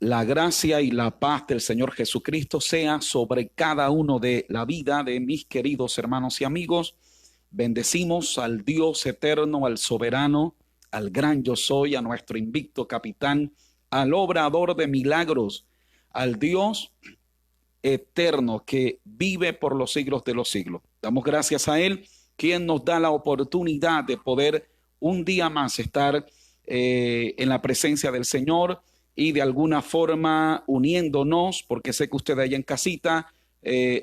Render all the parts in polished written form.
La gracia y la paz del Señor Jesucristo sea sobre cada uno de la vida de mis queridos hermanos y amigos. Bendecimos al Dios eterno, al soberano, al gran yo soy, a nuestro invicto capitán, al obrador de milagros, al Dios eterno que vive por los siglos de los siglos. Damos gracias a Él, quien nos da la oportunidad de poder un día más estar en la presencia del Señor y de alguna forma uniéndonos, porque sé que usted allá en casita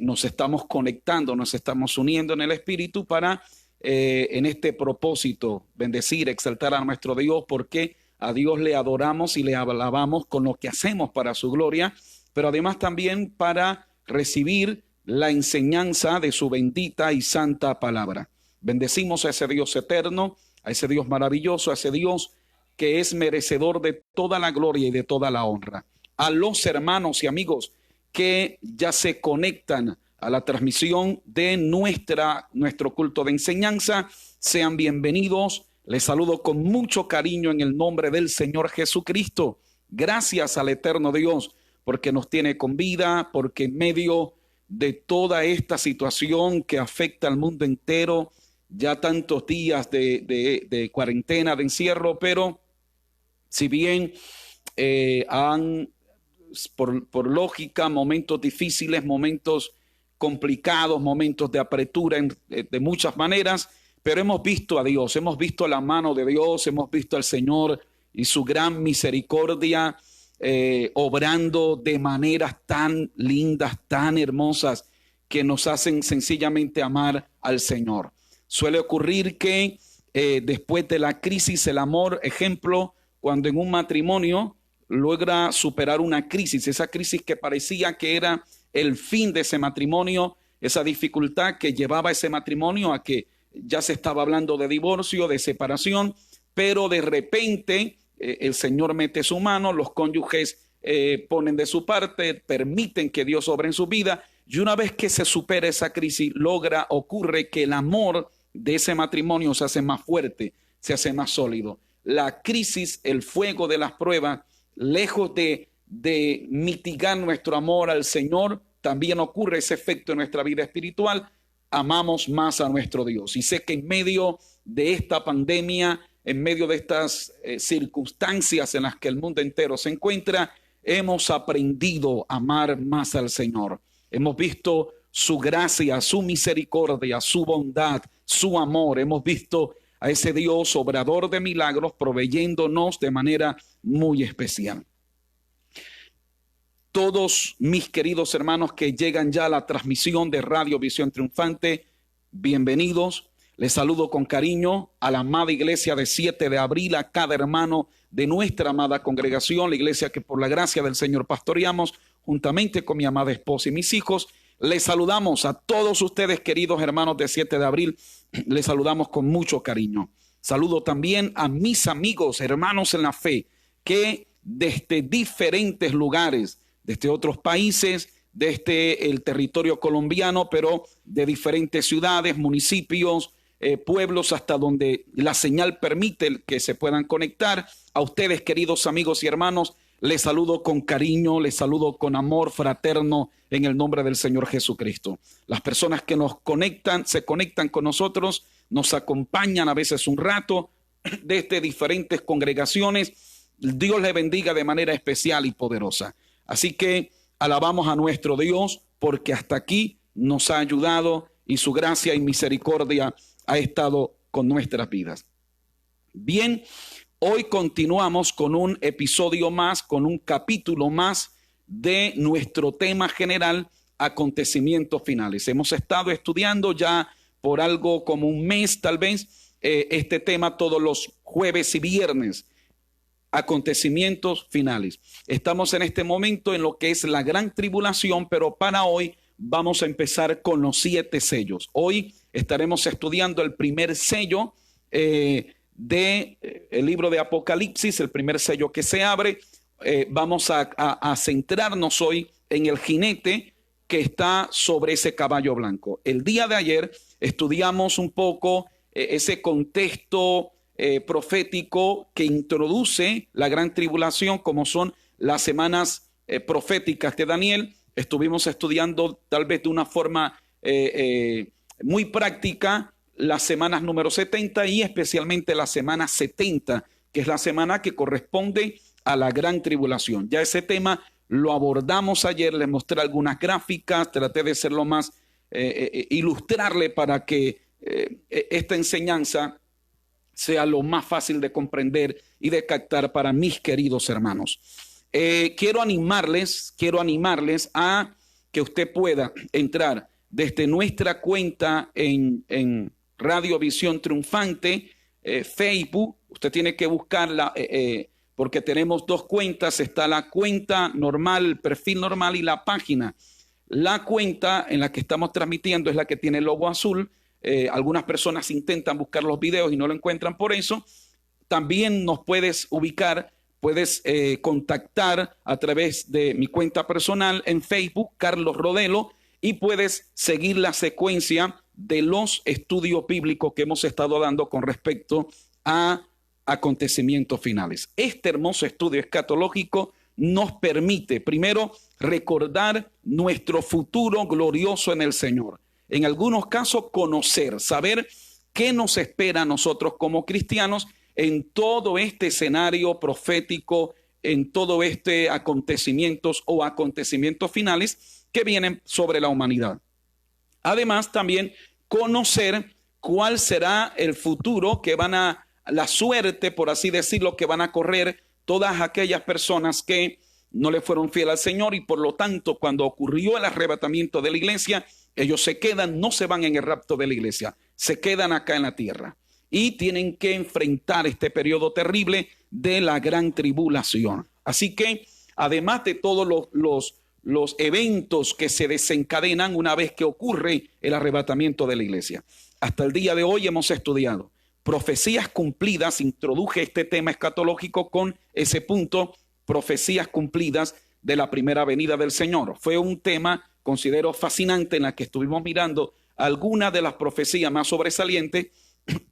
nos estamos conectando, nos estamos uniendo en el Espíritu para en este propósito bendecir, exaltar a nuestro Dios, porque a Dios le adoramos y le alabamos con lo que hacemos para su gloria, pero además también para recibir la enseñanza de su bendita y santa palabra. Bendecimos a ese Dios eterno, a ese Dios maravilloso, a ese Dios que es merecedor de toda la gloria y de toda la honra. A los hermanos y amigos que ya se conectan a la transmisión de nuestro culto de enseñanza, sean bienvenidos. Les saludo con mucho cariño en el nombre del Señor Jesucristo. Gracias al eterno Dios porque nos tiene con vida, porque en medio de toda esta situación que afecta al mundo entero, ya tantos días de cuarentena, de encierro, pero si bien por lógica, momentos difíciles, momentos complicados, momentos de apretura de muchas maneras, pero hemos visto a Dios, hemos visto la mano de Dios, hemos visto al Señor y su gran misericordia obrando de maneras tan lindas, tan hermosas, que nos hacen sencillamente amar al Señor. Suele ocurrir que después de la crisis, el amor, ejemplo, cuando en un matrimonio logra superar una crisis, esa crisis que parecía que era el fin de ese matrimonio, esa dificultad que llevaba ese matrimonio a que ya se estaba hablando de divorcio, de separación, pero de repente el Señor mete su mano, los cónyuges ponen de su parte, permiten que Dios obre en su vida, y una vez que se supera esa crisis, ocurre que el amor de ese matrimonio se hace más fuerte, se hace más sólido. La crisis, el fuego de las pruebas, lejos de mitigar nuestro amor al Señor, también ocurre ese efecto en nuestra vida espiritual. Amamos más a nuestro Dios. Y sé que en medio de esta pandemia, en medio de estas circunstancias en las que el mundo entero se encuentra, hemos aprendido a amar más al Señor. Hemos visto su gracia, su misericordia, su bondad, su amor. Hemos visto a ese Dios obrador de milagros proveyéndonos de manera muy especial. Todos mis queridos hermanos que llegan ya a la transmisión de Radio Visión Triunfante, bienvenidos. Les saludo con cariño a la amada iglesia de 7 de abril, a cada hermano de nuestra amada congregación, la iglesia que por la gracia del Señor pastoreamos, juntamente con mi amada esposa y mis hijos. Les saludamos a todos ustedes, queridos hermanos de 7 de abril, les saludamos con mucho cariño. Saludo también a mis amigos, hermanos en la fe, que desde diferentes lugares, desde otros países, desde el territorio colombiano, pero de diferentes ciudades, municipios, pueblos, hasta donde la señal permite que se puedan conectar. A ustedes, queridos amigos y hermanos, les saludo con cariño, les saludo con amor fraterno en el nombre del Señor Jesucristo. Las personas que nos conectan, se conectan con nosotros, nos acompañan a veces un rato desde diferentes congregaciones. Dios les bendiga de manera especial y poderosa. Así que alabamos a nuestro Dios porque hasta aquí nos ha ayudado y su gracia y misericordia ha estado con nuestras vidas. Bien, hoy continuamos con un episodio más, con un capítulo más de nuestro tema general, acontecimientos finales. Hemos estado estudiando ya por algo como un mes tal vez este tema todos los jueves y viernes, acontecimientos finales. Estamos en este momento en lo que es la gran tribulación, pero para hoy vamos a empezar con los 7 sellos. Hoy estaremos estudiando el primer sello del libro de Apocalipsis, el primer sello que se abre. Vamos a centrarnos hoy en el jinete que está sobre ese caballo blanco. El día de ayer estudiamos un poco ese contexto profético que introduce la gran tribulación, como son las semanas proféticas de Daniel. Estuvimos estudiando tal vez de una forma muy práctica las semanas número 70 y especialmente la semana 70, que es la semana que corresponde a la gran tribulación. Ya ese tema lo abordamos ayer, les mostré algunas gráficas, traté de ser lo más ilustrarle para que esta enseñanza sea lo más fácil de comprender y de captar para mis queridos hermanos. Quiero animarles a que usted pueda entrar desde nuestra cuenta en Radio Visión Triunfante, Facebook. Usted tiene que buscarla porque tenemos dos cuentas. Está la cuenta normal, el perfil normal y la página. La cuenta en la que estamos transmitiendo es la que tiene el logo azul. Algunas personas intentan buscar los videos y no lo encuentran por eso. También nos puedes ubicar, puedes contactar a través de mi cuenta personal en Facebook, Carlos Rodelo, y puedes seguir la secuencia de los estudios bíblicos que hemos estado dando con respecto a acontecimientos finales. Este hermoso estudio escatológico nos permite, primero, recordar nuestro futuro glorioso en el Señor. En algunos casos, conocer, saber qué nos espera a nosotros como cristianos en todo este escenario profético, en todo este acontecimientos o acontecimientos finales que vienen sobre la humanidad. Además, también conocer cuál será el futuro que van a, la suerte, por así decirlo, que van a correr todas aquellas personas que no le fueron fieles al Señor y por lo tanto, cuando ocurrió el arrebatamiento de la iglesia, ellos se quedan, no se van en el rapto de la iglesia, se quedan acá en la tierra y tienen que enfrentar este periodo terrible de la gran tribulación. Así que, además de todos los eventos que se desencadenan una vez que ocurre el arrebatamiento de la iglesia, hasta el día de hoy hemos estudiado profecías cumplidas. Introduje este tema escatológico con ese punto, profecías cumplidas de la primera venida del Señor. Fue un tema, considero, fascinante, en la que estuvimos mirando algunas de las profecías más sobresalientes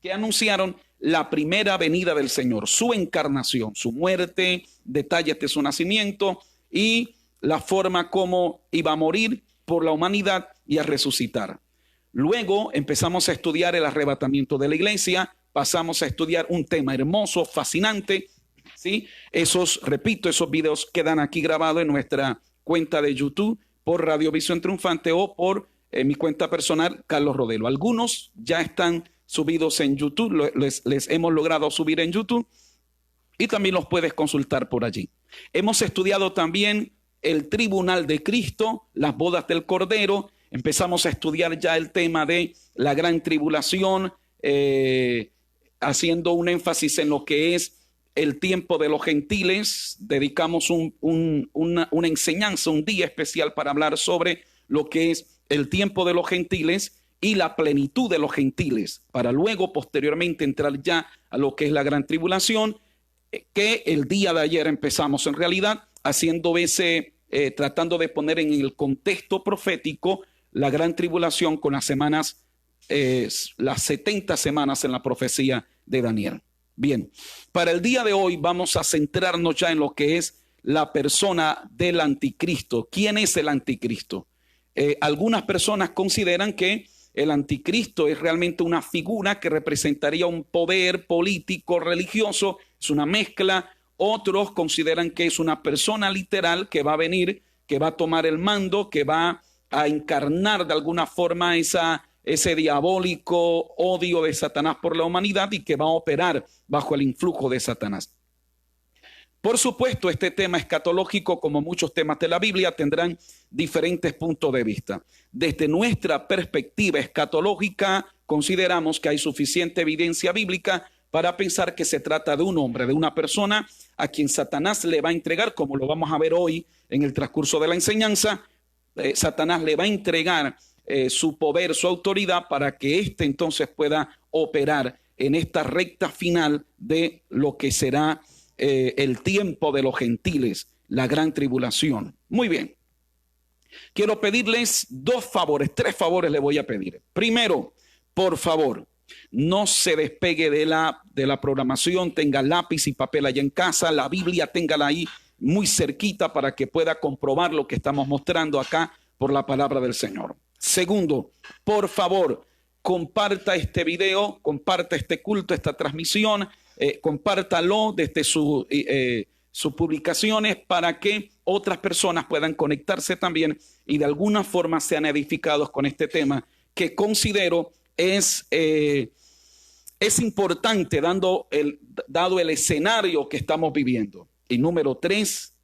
que anunciaron la primera venida del Señor, su encarnación, su muerte, detalles de su nacimiento y la forma como iba a morir por la humanidad y a resucitar. Luego empezamos a estudiar el arrebatamiento de la iglesia, pasamos a estudiar un tema hermoso, fascinante, ¿sí? Esos videos quedan aquí grabados en nuestra cuenta de YouTube por Radio Visión Triunfante o por mi cuenta personal, Carlos Rodelo. Algunos ya están subidos en YouTube, les hemos logrado subir en YouTube y también los puedes consultar por allí. Hemos estudiado también el tribunal de Cristo, las bodas del Cordero. Empezamos a estudiar ya el tema de la gran tribulación, haciendo un énfasis en lo que es el tiempo de los gentiles. Dedicamos una enseñanza, un día especial para hablar sobre lo que es el tiempo de los gentiles y la plenitud de los gentiles, para luego posteriormente entrar ya a lo que es la gran tribulación, que el día de ayer empezamos en realidad haciendo tratando de poner en el contexto profético la gran tribulación con las semanas, las 70 semanas en la profecía de Daniel. Bien, para el día de hoy vamos a centrarnos ya en lo que es la persona del anticristo. ¿Quién es el anticristo? Algunas personas consideran que el anticristo es realmente una figura que representaría un poder político, religioso, es una mezcla. Otros consideran que es una persona literal que va a venir, que va a tomar el mando, que va a encarnar de alguna forma ese diabólico odio de Satanás por la humanidad y que va a operar bajo el influjo de Satanás. Por supuesto, este tema escatológico, como muchos temas de la Biblia, tendrán diferentes puntos de vista. Desde nuestra perspectiva escatológica, consideramos que hay suficiente evidencia bíblica para pensar que se trata de un hombre, de una persona a quien Satanás le va a entregar, como lo vamos a ver hoy en el transcurso de la enseñanza. Satanás le va a entregar su poder, su autoridad, para que éste entonces pueda operar en esta recta final de lo que será el tiempo de los gentiles, la gran tribulación. Muy bien. Quiero pedirles tres favores les voy a pedir. Primero, por favor, no se despegue de la programación, tenga lápiz y papel allá en casa, la Biblia téngala ahí muy cerquita para que pueda comprobar lo que estamos mostrando acá por la palabra del Señor. Segundo, por favor, comparta este video, comparta este culto, esta transmisión, compártalo desde sus publicaciones para que otras personas puedan conectarse también y de alguna forma sean edificados con este tema que considero es importante dado el escenario que estamos viviendo. Y número 3,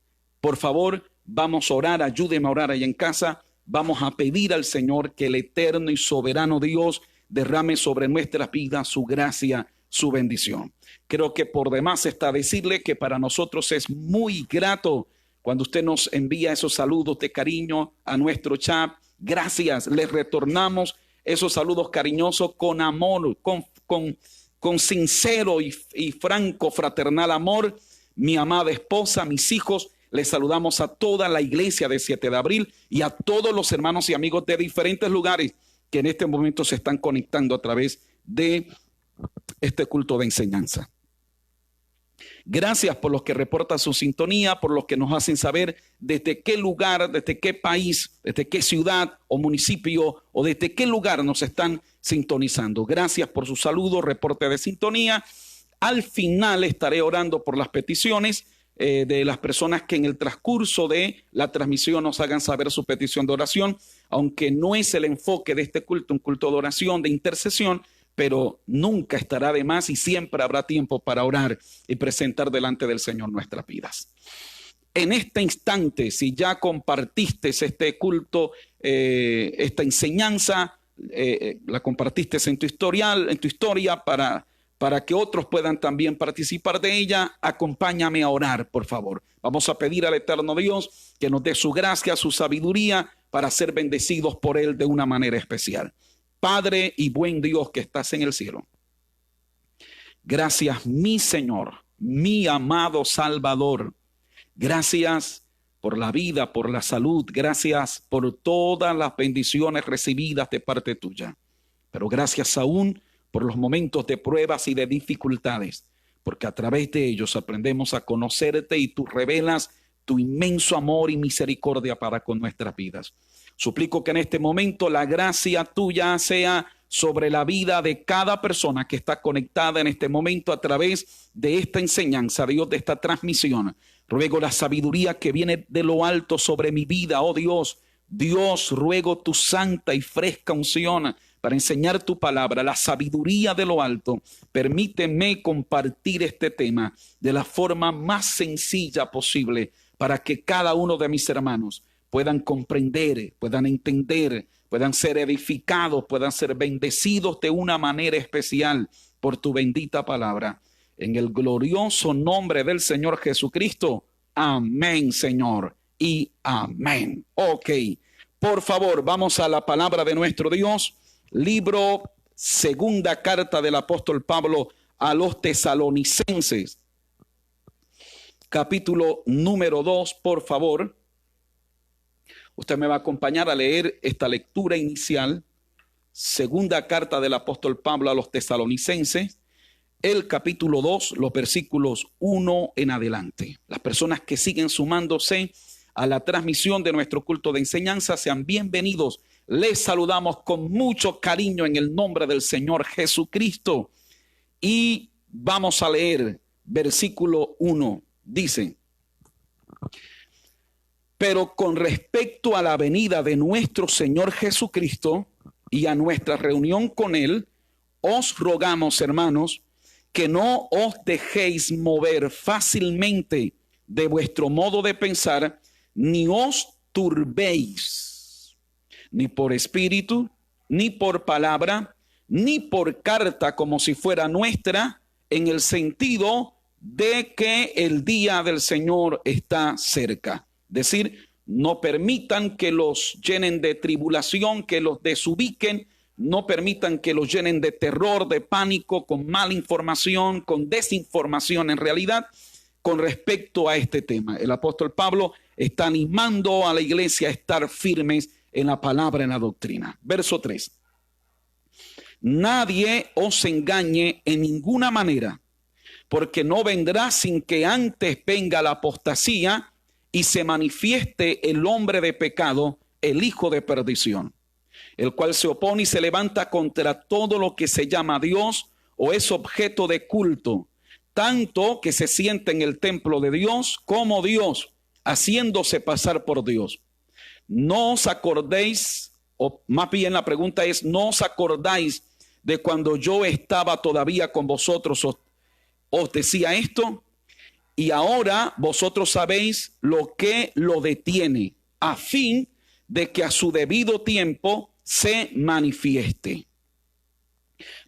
por favor, vamos a orar, ayúdeme a orar ahí en casa. Vamos a pedir al Señor que el eterno y soberano Dios derrame sobre nuestras vidas su gracia, su bendición. Creo que por demás está decirle que para nosotros es muy grato cuando usted nos envía esos saludos de cariño a nuestro chat. Gracias, les retornamos esos saludos cariñosos con amor, con sincero y franco, fraternal amor. Mi amada esposa, mis hijos, les saludamos a toda la iglesia de 7 de abril y a todos los hermanos y amigos de diferentes lugares que en este momento se están conectando a través de este culto de enseñanza. Gracias por los que reportan su sintonía, por los que nos hacen saber desde qué lugar, desde qué país, desde qué ciudad o municipio o desde qué lugar nos están sintonizando. Gracias por su saludo, reporte de sintonía. Al final estaré orando por las peticiones de las personas que en el transcurso de la transmisión nos hagan saber su petición de oración, aunque no es el enfoque de este culto, un culto de oración, de intercesión, pero nunca estará de más y siempre habrá tiempo para orar y presentar delante del Señor nuestras vidas. En este instante, si ya compartiste este culto, esta enseñanza, la compartiste en tu historia para que otros puedan también participar de ella, acompáñame a orar, por favor. Vamos a pedir al eterno Dios que nos dé su gracia, su sabiduría para ser bendecidos por Él de una manera especial. Padre y buen Dios que estás en el cielo, gracias, mi Señor, mi amado Salvador. Gracias por la vida, por la salud. Gracias por todas las bendiciones recibidas de parte tuya. Pero gracias aún por los momentos de pruebas y de dificultades, porque a través de ellos aprendemos a conocerte y tú revelas tu inmenso amor y misericordia para con nuestras vidas. Suplico que en este momento la gracia tuya sea sobre la vida de cada persona que está conectada en este momento a través de esta enseñanza, Dios, de esta transmisión. Ruego la sabiduría que viene de lo alto sobre mi vida, oh Dios. Dios, ruego tu santa y fresca unción para enseñar tu palabra, la sabiduría de lo alto. Permíteme compartir este tema de la forma más sencilla posible para que cada uno de mis hermanos puedan comprender, puedan entender, puedan ser edificados, puedan ser bendecidos de una manera especial por tu bendita palabra. En el glorioso nombre del Señor Jesucristo. Amén, Señor, y amén. Ok, por favor, vamos a la palabra de nuestro Dios. Libro, segunda carta del apóstol Pablo a los tesalonicenses. Capítulo número 2, por favor. Usted me va a acompañar a leer esta lectura inicial, segunda carta del apóstol Pablo a los tesalonicenses, el capítulo 2, los versículos 1 en adelante. Las personas que siguen sumándose a la transmisión de nuestro culto de enseñanza, sean bienvenidos. Les saludamos con mucho cariño en el nombre del Señor Jesucristo. Y vamos a leer versículo 1. Dice: pero con respecto a la venida de nuestro Señor Jesucristo y a nuestra reunión con Él, os rogamos, hermanos, que no os dejéis mover fácilmente de vuestro modo de pensar, ni os turbéis, ni por espíritu, ni por palabra, ni por carta como si fuera nuestra, en el sentido de que el día del Señor está cerca. Es decir, no permitan que los llenen de tribulación, que los desubiquen, no permitan que los llenen de terror, de pánico, con mala información, con desinformación en realidad, con respecto a este tema. El apóstol Pablo está animando a la iglesia a estar firmes en la palabra, en la doctrina. Verso 3. Nadie os engañe en ninguna manera, porque no vendrá sin que antes venga la apostasía y se manifieste el hombre de pecado, el hijo de perdición, el cual se opone y se levanta contra todo lo que se llama Dios o es objeto de culto, tanto que se siente en el templo de Dios como Dios, haciéndose pasar por Dios. No os acordéis, o más bien la pregunta es, ¿no os acordáis de cuando yo estaba todavía con vosotros, os decía esto? Y ahora vosotros sabéis lo que lo detiene, a fin de que a su debido tiempo se manifieste.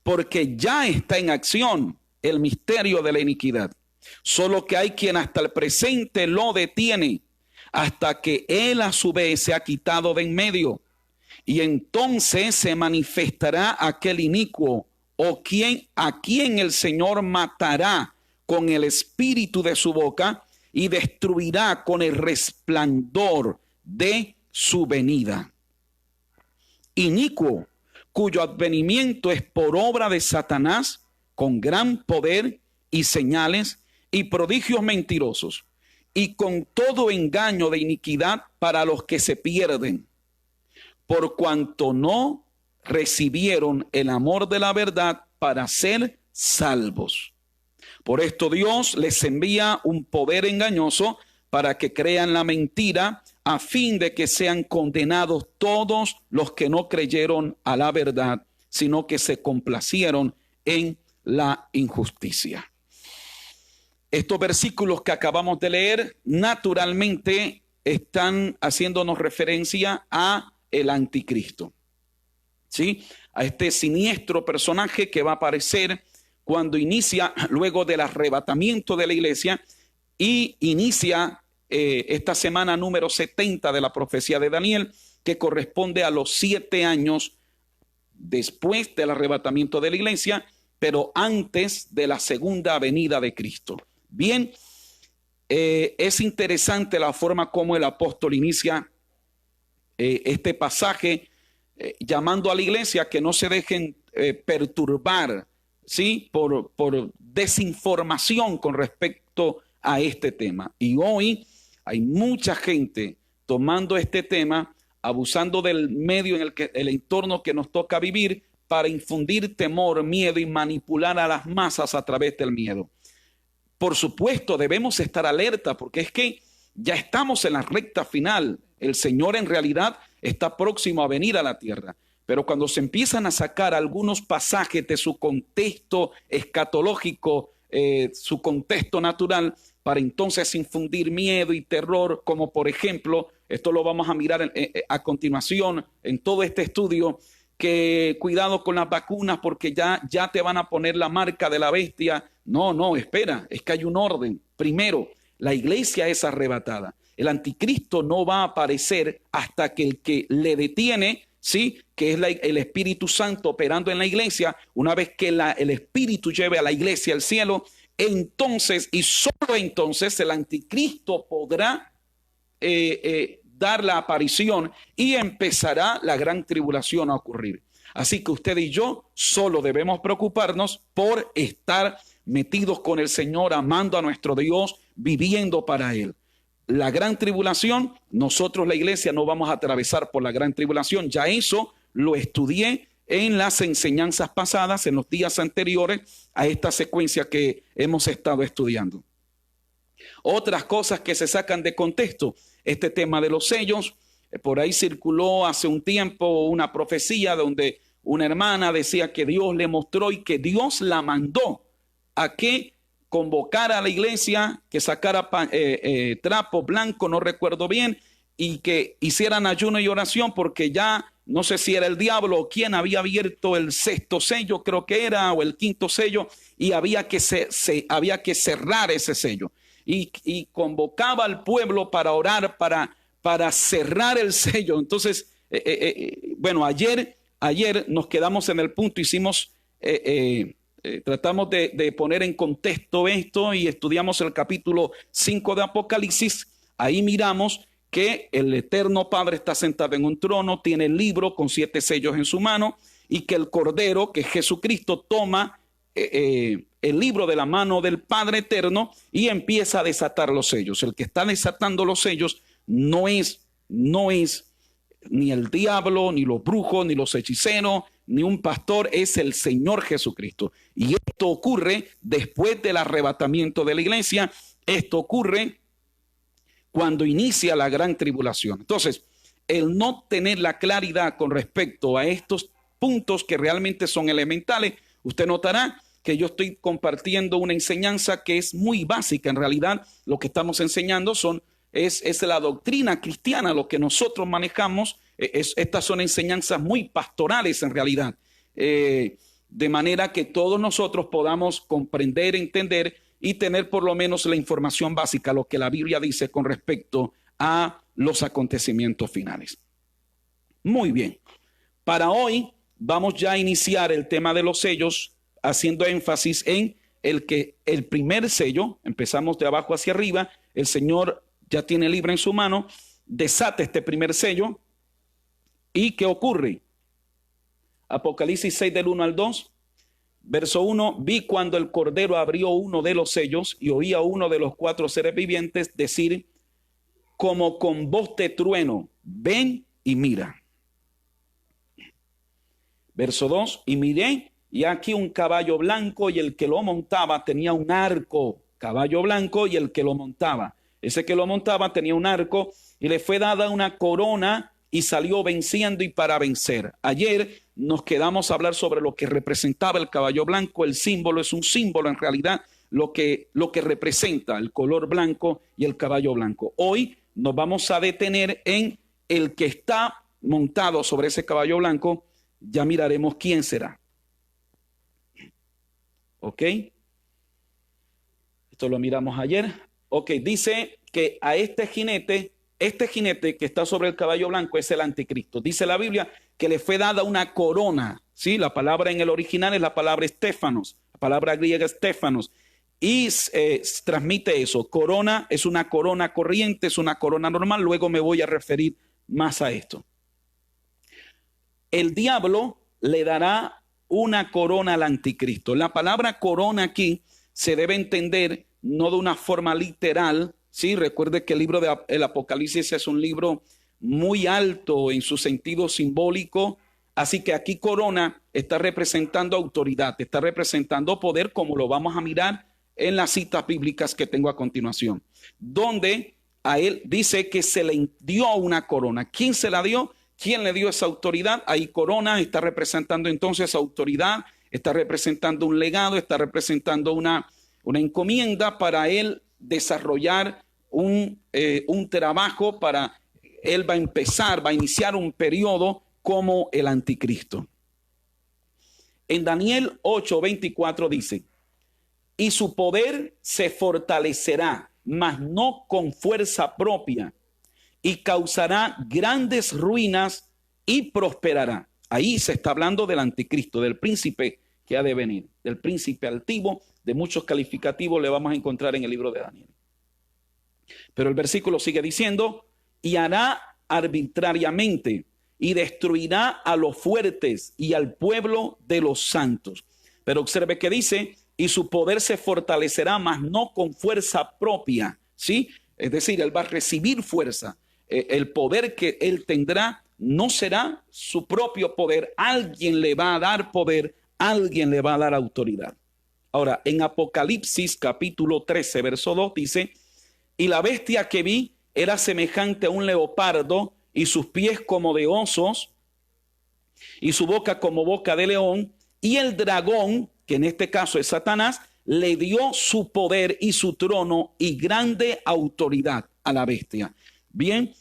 Porque ya está en acción el misterio de la iniquidad, solo que hay quien hasta el presente lo detiene, hasta que él a su vez se ha quitado de en medio. Y entonces se manifestará aquel inicuo, o a quien el Señor matará con el espíritu de su boca y destruirá con el resplandor de su venida. Inicuo, cuyo advenimiento es por obra de Satanás, con gran poder y señales y prodigios mentirosos, y con todo engaño de iniquidad para los que se pierden, por cuanto no recibieron el amor de la verdad para ser salvos. Por esto Dios les envía un poder engañoso para que crean la mentira, a fin de que sean condenados todos los que no creyeron a la verdad, sino que se complacieron en la injusticia. Estos versículos que acabamos de leer naturalmente están haciéndonos referencia a el anticristo, ¿sí? A este siniestro personaje que va a aparecer cuando inicia, luego del arrebatamiento de la iglesia, y inicia esta semana número 70 de la profecía de Daniel, que corresponde a los 7 años después del arrebatamiento de la iglesia, pero antes de la segunda venida de Cristo. Bien, es interesante la forma como el apóstol inicia este pasaje, llamando a la iglesia que no se dejen perturbar, ¿sí? por desinformación con respecto a este tema. Y hoy hay mucha gente tomando este tema, abusando del medio en el entorno que nos toca vivir, para infundir temor, miedo y manipular a las masas a través del miedo. Por supuesto, debemos estar alerta, porque es que ya estamos en la recta final. El Señor en realidad está próximo a venir a la tierra. Pero cuando se empiezan a sacar algunos pasajes de su contexto escatológico, su contexto natural, para entonces infundir miedo y terror, como por ejemplo, esto lo vamos a mirar a continuación en todo este estudio, que cuidado con las vacunas porque ya te van a poner la marca de la bestia. No, espera, es que hay un orden. Primero, la iglesia es arrebatada. El anticristo no va a aparecer hasta que el que le detiene, ¿sí? Que es el Espíritu Santo operando en la iglesia. Una vez que el Espíritu lleve a la iglesia al cielo, entonces y solo entonces el anticristo podrá dar la aparición y empezará la gran tribulación a ocurrir. Así que usted y yo solo debemos preocuparnos por estar metidos con el Señor, amando a nuestro Dios, viviendo para Él. La gran tribulación, nosotros la iglesia no vamos a atravesar por la gran tribulación. Ya eso lo estudié en las enseñanzas pasadas, en los días anteriores a esta secuencia que hemos estado estudiando. Otras cosas que se sacan de contexto, este tema de los sellos, por ahí circuló hace un tiempo una profecía donde una hermana decía que Dios le mostró y que Dios la mandó a que convocara a la iglesia, que sacara trapo blanco, no recuerdo bien, y que hicieran ayuno y oración porque ya no sé si era el diablo o quién había abierto el 6º sello, creo que era, o el 5º sello, y había que cerrar ese sello. Y convocaba al pueblo para orar, para cerrar el sello. Entonces, bueno, ayer nos quedamos en el punto, tratamos de poner en contexto esto y estudiamos el capítulo 5 de Apocalipsis. Ahí miramos que el eterno Padre está sentado en un trono, tiene el libro con 7 sellos en su mano y que el Cordero, que es Jesucristo, toma el libro de la mano del Padre Eterno y empieza a desatar los sellos. El que está desatando los sellos no es ni el diablo, ni los brujos, ni los hechiceros, ni un pastor, es el Señor Jesucristo. Y esto ocurre después del arrebatamiento de la iglesia. Esto ocurre cuando inicia la gran tribulación. Entonces, el no tener la claridad con respecto a estos puntos que realmente son elementales, usted notará que yo estoy compartiendo una enseñanza que es muy básica. En realidad, lo que estamos enseñando es la doctrina cristiana, lo que nosotros manejamos. Estas son enseñanzas muy pastorales en realidad, de manera que todos nosotros podamos comprender, entender y tener por lo menos la información básica, lo que la Biblia dice con respecto a los acontecimientos finales. Muy bien, para hoy vamos ya a iniciar el tema de los sellos, haciendo énfasis en el primer sello. Empezamos de abajo hacia arriba. El Señor ya tiene libre en su mano, desata este primer sello. ¿Y qué ocurre? Apocalipsis 6 del 1 al 2, verso 1, vi cuando el Cordero abrió uno de los sellos y oí a uno de los 4 seres vivientes decir, como con voz de trueno, ven y mira. Verso 2, y miré, y aquí un caballo blanco, y el que lo montaba tenía un arco. Caballo blanco y el que lo montaba. Ese que lo montaba tenía un arco, y le fue dada una corona, y salió venciendo y para vencer. Ayer nos quedamos a hablar sobre lo que representaba el caballo blanco. El símbolo es un símbolo en realidad, lo que representa el color blanco y el caballo blanco. Hoy nos vamos a detener en el que está montado sobre ese caballo blanco. Ya miraremos quién será. ¿Ok? Esto lo miramos ayer. Ok, dice que a este jinete que está sobre el caballo blanco es el anticristo. Dice la Biblia que le fue dada una corona. ¿Sí? La palabra en el original es la palabra estéfanos, la palabra griega estéfanos. Y transmite eso. Corona es una corona corriente, es una corona normal. Luego me voy a referir más a esto. El diablo le dará una corona al anticristo. La palabra corona aquí se debe entender no de una forma literal. Sí, recuerde que el libro del Apocalipsis es un libro muy alto en su sentido simbólico. Así que aquí corona está representando autoridad, está representando poder, como lo vamos a mirar en las citas bíblicas que tengo a continuación, donde a él dice que se le dio una corona. ¿Quién se la dio? ¿Quién le dio esa autoridad? Ahí corona está representando entonces autoridad, está representando un legado, está representando una encomienda para él desarrollar un trabajo. Para él va a iniciar un periodo como el anticristo. En Daniel 8:24 dice, y su poder se fortalecerá, mas no con fuerza propia, y causará grandes ruinas y prosperará. Ahí se está hablando del anticristo, del príncipe que ha de venir, del príncipe altivo. De muchos calificativos le vamos a encontrar en el libro de Daniel. Pero el versículo sigue diciendo, y hará arbitrariamente y destruirá a los fuertes y al pueblo de los santos. Pero observe que dice, y su poder se fortalecerá, mas no con fuerza propia. ¿Sí? Es decir, él va a recibir fuerza. El poder que él tendrá no será su propio poder. Alguien le va a dar poder, alguien le va a dar autoridad. Ahora, en Apocalipsis capítulo 13, verso 2 dice, y la bestia que vi era semejante a un leopardo, y sus pies como de osos, y su boca como boca de león, y el dragón, que en este caso es Satanás, le dio su poder y su trono y grande autoridad a la bestia. Bien,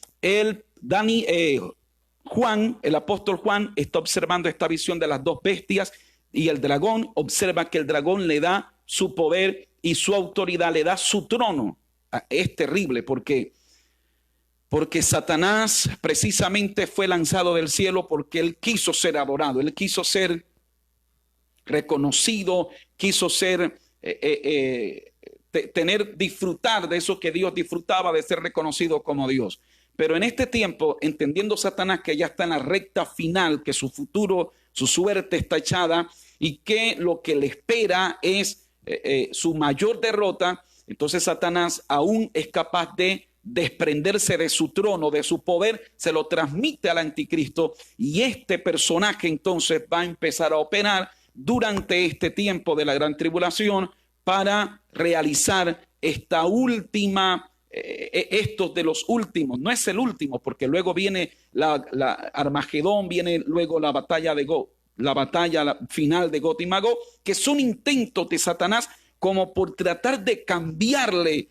Juan, el apóstol Juan, está observando esta visión de las dos bestias y el dragón. Observa que el dragón le da su poder y su autoridad, le da su trono. Es terrible porque Satanás precisamente fue lanzado del cielo porque él quiso ser adorado, él quiso ser reconocido, quiso ser disfrutar de eso que Dios disfrutaba, de ser reconocido como Dios. Pero en este tiempo, entendiendo Satanás que ya está en la recta final, que su futuro, su suerte está echada, y que lo que le espera es su mayor derrota, entonces Satanás aún es capaz de desprenderse de su trono, de su poder, se lo transmite al anticristo y este personaje entonces va a empezar a operar durante este tiempo de la gran tribulación para realizar esta última, estos de los últimos, no es el último, porque luego viene la Armagedón, viene luego la batalla de Gog, la batalla final de Gog y Magog, que son intentos de Satanás como por tratar de cambiarle,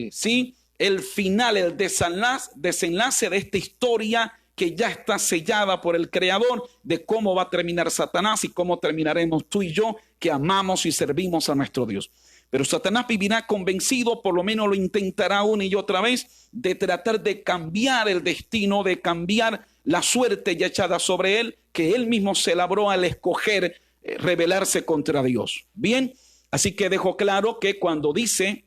¿sí?, el final, el desenlace de esta historia que ya está sellada por el Creador, de cómo va a terminar Satanás y cómo terminaremos tú y yo, que amamos y servimos a nuestro Dios. Pero Satanás vivirá convencido, por lo menos lo intentará una y otra vez, de tratar de cambiar el destino, de cambiar la suerte ya echada sobre él, que él mismo se labró al escoger rebelarse contra Dios. Bien, así que dejo claro que cuando dice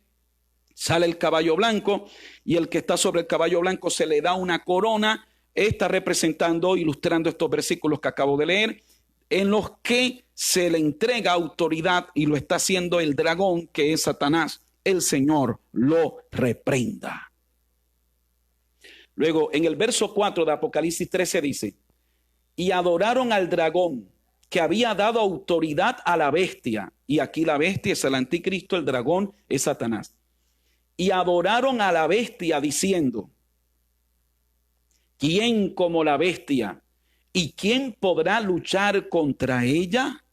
sale el caballo blanco y el que está sobre el caballo blanco se le da una corona, está representando, ilustrando estos versículos que acabo de leer, en los que se le entrega autoridad y lo está haciendo el dragón, que es Satanás. El Señor lo reprenda. Luego, en el verso 4 de Apocalipsis 13 dice, y adoraron al dragón que había dado autoridad a la bestia. Y aquí la bestia es el anticristo, el dragón es Satanás. Y adoraron a la bestia diciendo, ¿quién como la bestia? ¿Y quién podrá luchar contra ella?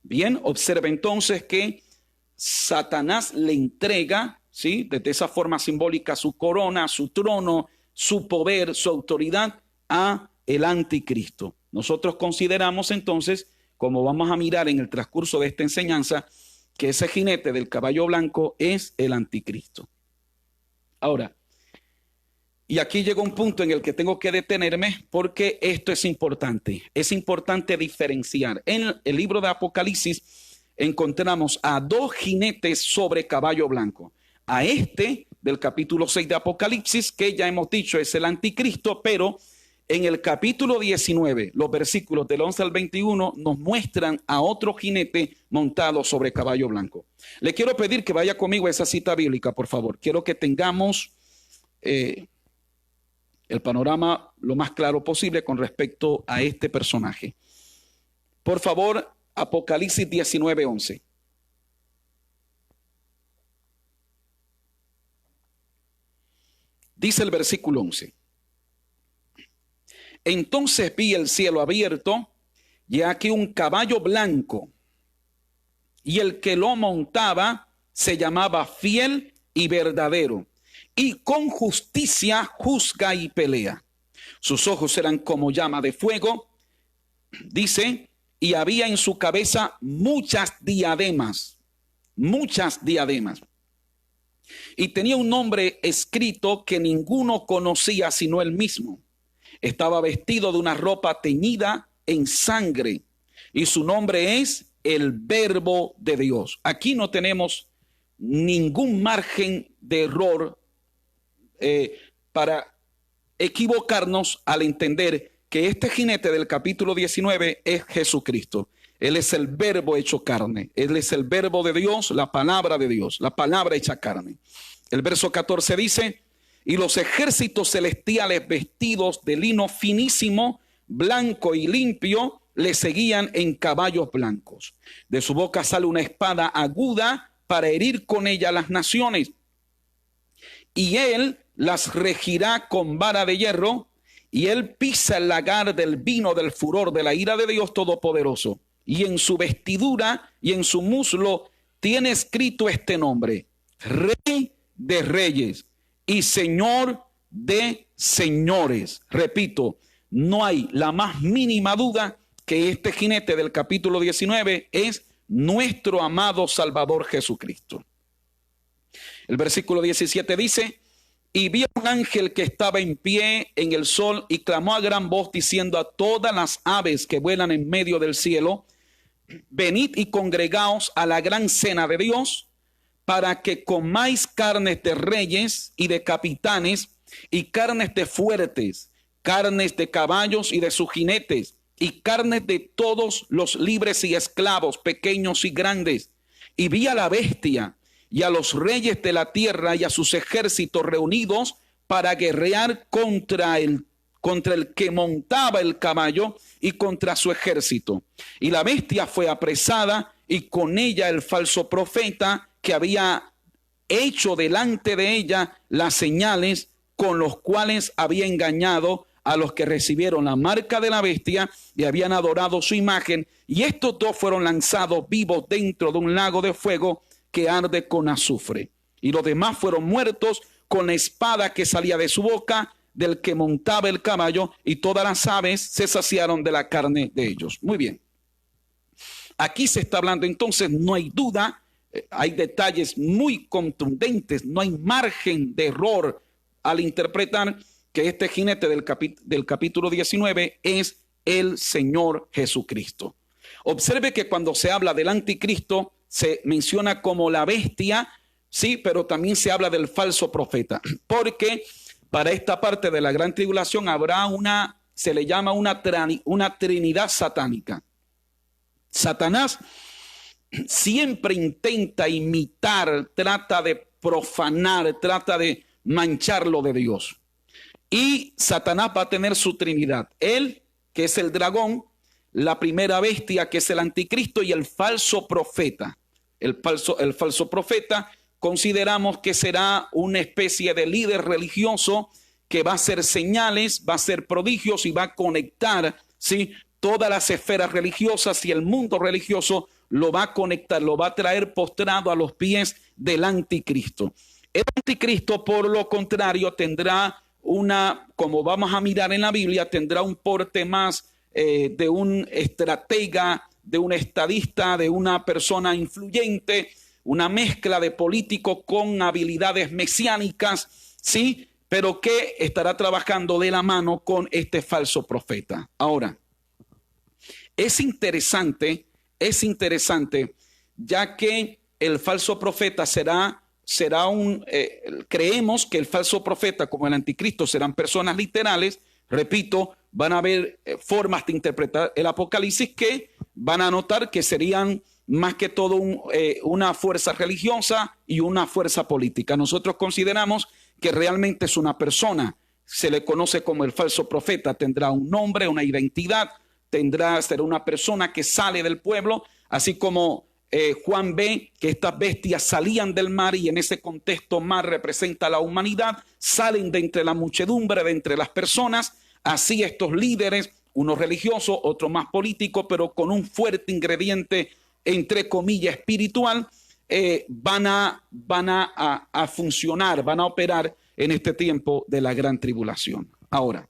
Bien, observa entonces que Satanás le entrega, ¿sí?, desde esa forma simbólica, su corona, su trono, su poder, su autoridad a el anticristo. Nosotros consideramos entonces, como vamos a mirar en el transcurso de esta enseñanza, que ese jinete del caballo blanco es el anticristo. Ahora, y aquí llega un punto en el que tengo que detenerme porque esto es importante. Es importante diferenciar. En el libro de Apocalipsis encontramos a dos jinetes sobre caballo blanco. A este del capítulo 6 de Apocalipsis, que ya hemos dicho es el anticristo, pero en el capítulo 19, los versículos del 11 al 21 nos muestran a otro jinete montado sobre caballo blanco. Le quiero pedir que vaya conmigo a esa cita bíblica, por favor. Quiero que tengamos el panorama lo más claro posible con respecto a este personaje. Por favor, Apocalipsis 19, 11. Dice el versículo 11. Entonces vi el cielo abierto y aquí un caballo blanco, y el que lo montaba se llamaba Fiel y Verdadero, y con justicia juzga y pelea. Sus ojos eran como llama de fuego, dice, y había en su cabeza muchas diademas, y tenía un nombre escrito que ninguno conocía sino él mismo. Estaba vestido de una ropa teñida en sangre y su nombre es el Verbo de Dios. Aquí no tenemos ningún margen de error para equivocarnos al entender que este jinete del capítulo 19 es Jesucristo. Él es el Verbo hecho carne. Él es el Verbo de Dios, la palabra de Dios, la palabra hecha carne. El verso 14 dice, y los ejércitos celestiales vestidos de lino finísimo, blanco y limpio, le seguían en caballos blancos. De su boca sale una espada aguda para herir con ella las naciones. Y él las regirá con vara de hierro, y él pisa el lagar del vino del furor de la ira de Dios Todopoderoso. Y en su vestidura y en su muslo tiene escrito este nombre: Rey de Reyes y Señor de señores. Repito, no hay la más mínima duda que este jinete del capítulo 19 es nuestro amado Salvador Jesucristo. El versículo 17 dice, y vi a un ángel que estaba en pie en el sol y clamó a gran voz diciendo a todas las aves que vuelan en medio del cielo, venid y congregaos a la gran cena de Dios, para que comáis carnes de reyes y de capitanes y carnes de fuertes, carnes de caballos y de sus jinetes, y carne de todos los libres y esclavos, pequeños y grandes. Y vi a la bestia y a los reyes de la tierra y a sus ejércitos reunidos para guerrear contra el que montaba el caballo y contra su ejército. Y la bestia fue apresada y con ella el falso profeta que había hecho delante de ella las señales con los cuales había engañado a los que recibieron la marca de la bestia y habían adorado su imagen. Y estos dos fueron lanzados vivos dentro de un lago de fuego que arde con azufre. Y los demás fueron muertos con la espada que salía de su boca, del que montaba el caballo, y todas las aves se saciaron de la carne de ellos. Muy bien. Aquí se está hablando entonces, no hay duda, hay detalles muy contundentes, no hay margen de error al interpretar que este jinete del capítulo 19 es el Señor Jesucristo. Observe que cuando se habla del anticristo se menciona como la bestia, sí, pero también se habla del falso profeta, porque para esta parte de la gran tribulación habrá se le llama una trinidad satánica. Satanás siempre intenta imitar, trata de profanar, trata de manchar lo de Dios. Y Satanás va a tener su trinidad. Él, que es el dragón, la primera bestia, que es el anticristo, y el falso profeta. El falso profeta consideramos que será una especie de líder religioso que va a hacer señales, va a hacer prodigios y va a conectar, ¿sí?, todas las esferas religiosas, y el mundo religioso lo va a conectar, lo va a traer postrado a los pies del anticristo. El anticristo, por lo contrario, tendrá como vamos a mirar en la Biblia, tendrá un porte más de un estratega, de un estadista, de una persona influyente, una mezcla de político con habilidades mesiánicas, ¿sí? Pero que estará trabajando de la mano con este falso profeta. Ahora, es interesante, ya que el falso profeta creemos que el falso profeta, como el anticristo, serán personas literales. Repito, van a haber formas de interpretar el Apocalipsis que van a notar que serían más que todo una fuerza religiosa y una fuerza política. Nosotros consideramos que realmente es una persona, se le conoce como el falso profeta, tendrá un nombre, una identidad, será una persona que sale del pueblo, así como Juan ve que estas bestias salían del mar, y en ese contexto mar representa a la humanidad, salen de entre la muchedumbre, de entre las personas. Así estos líderes, unos religiosos, otros más políticos, pero con un fuerte ingrediente entre comillas espiritual, van a funcionar, van a operar en este tiempo de la gran tribulación. Ahora,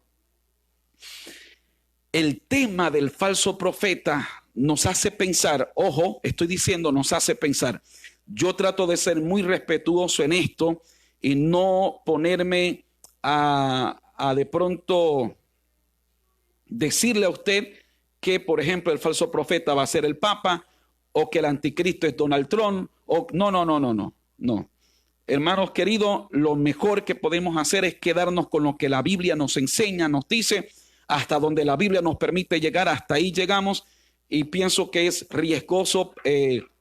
el tema del falso profeta nos hace pensar, ojo, estoy diciendo nos hace pensar. Yo trato de ser muy respetuoso en esto y no ponerme a de pronto decirle a usted que, por ejemplo, el falso profeta va a ser el Papa, o que el anticristo es Donald Trump, no. Hermanos queridos, lo mejor que podemos hacer es quedarnos con lo que la Biblia nos enseña, nos dice, hasta donde la Biblia nos permite llegar, hasta ahí llegamos, y pienso que es riesgoso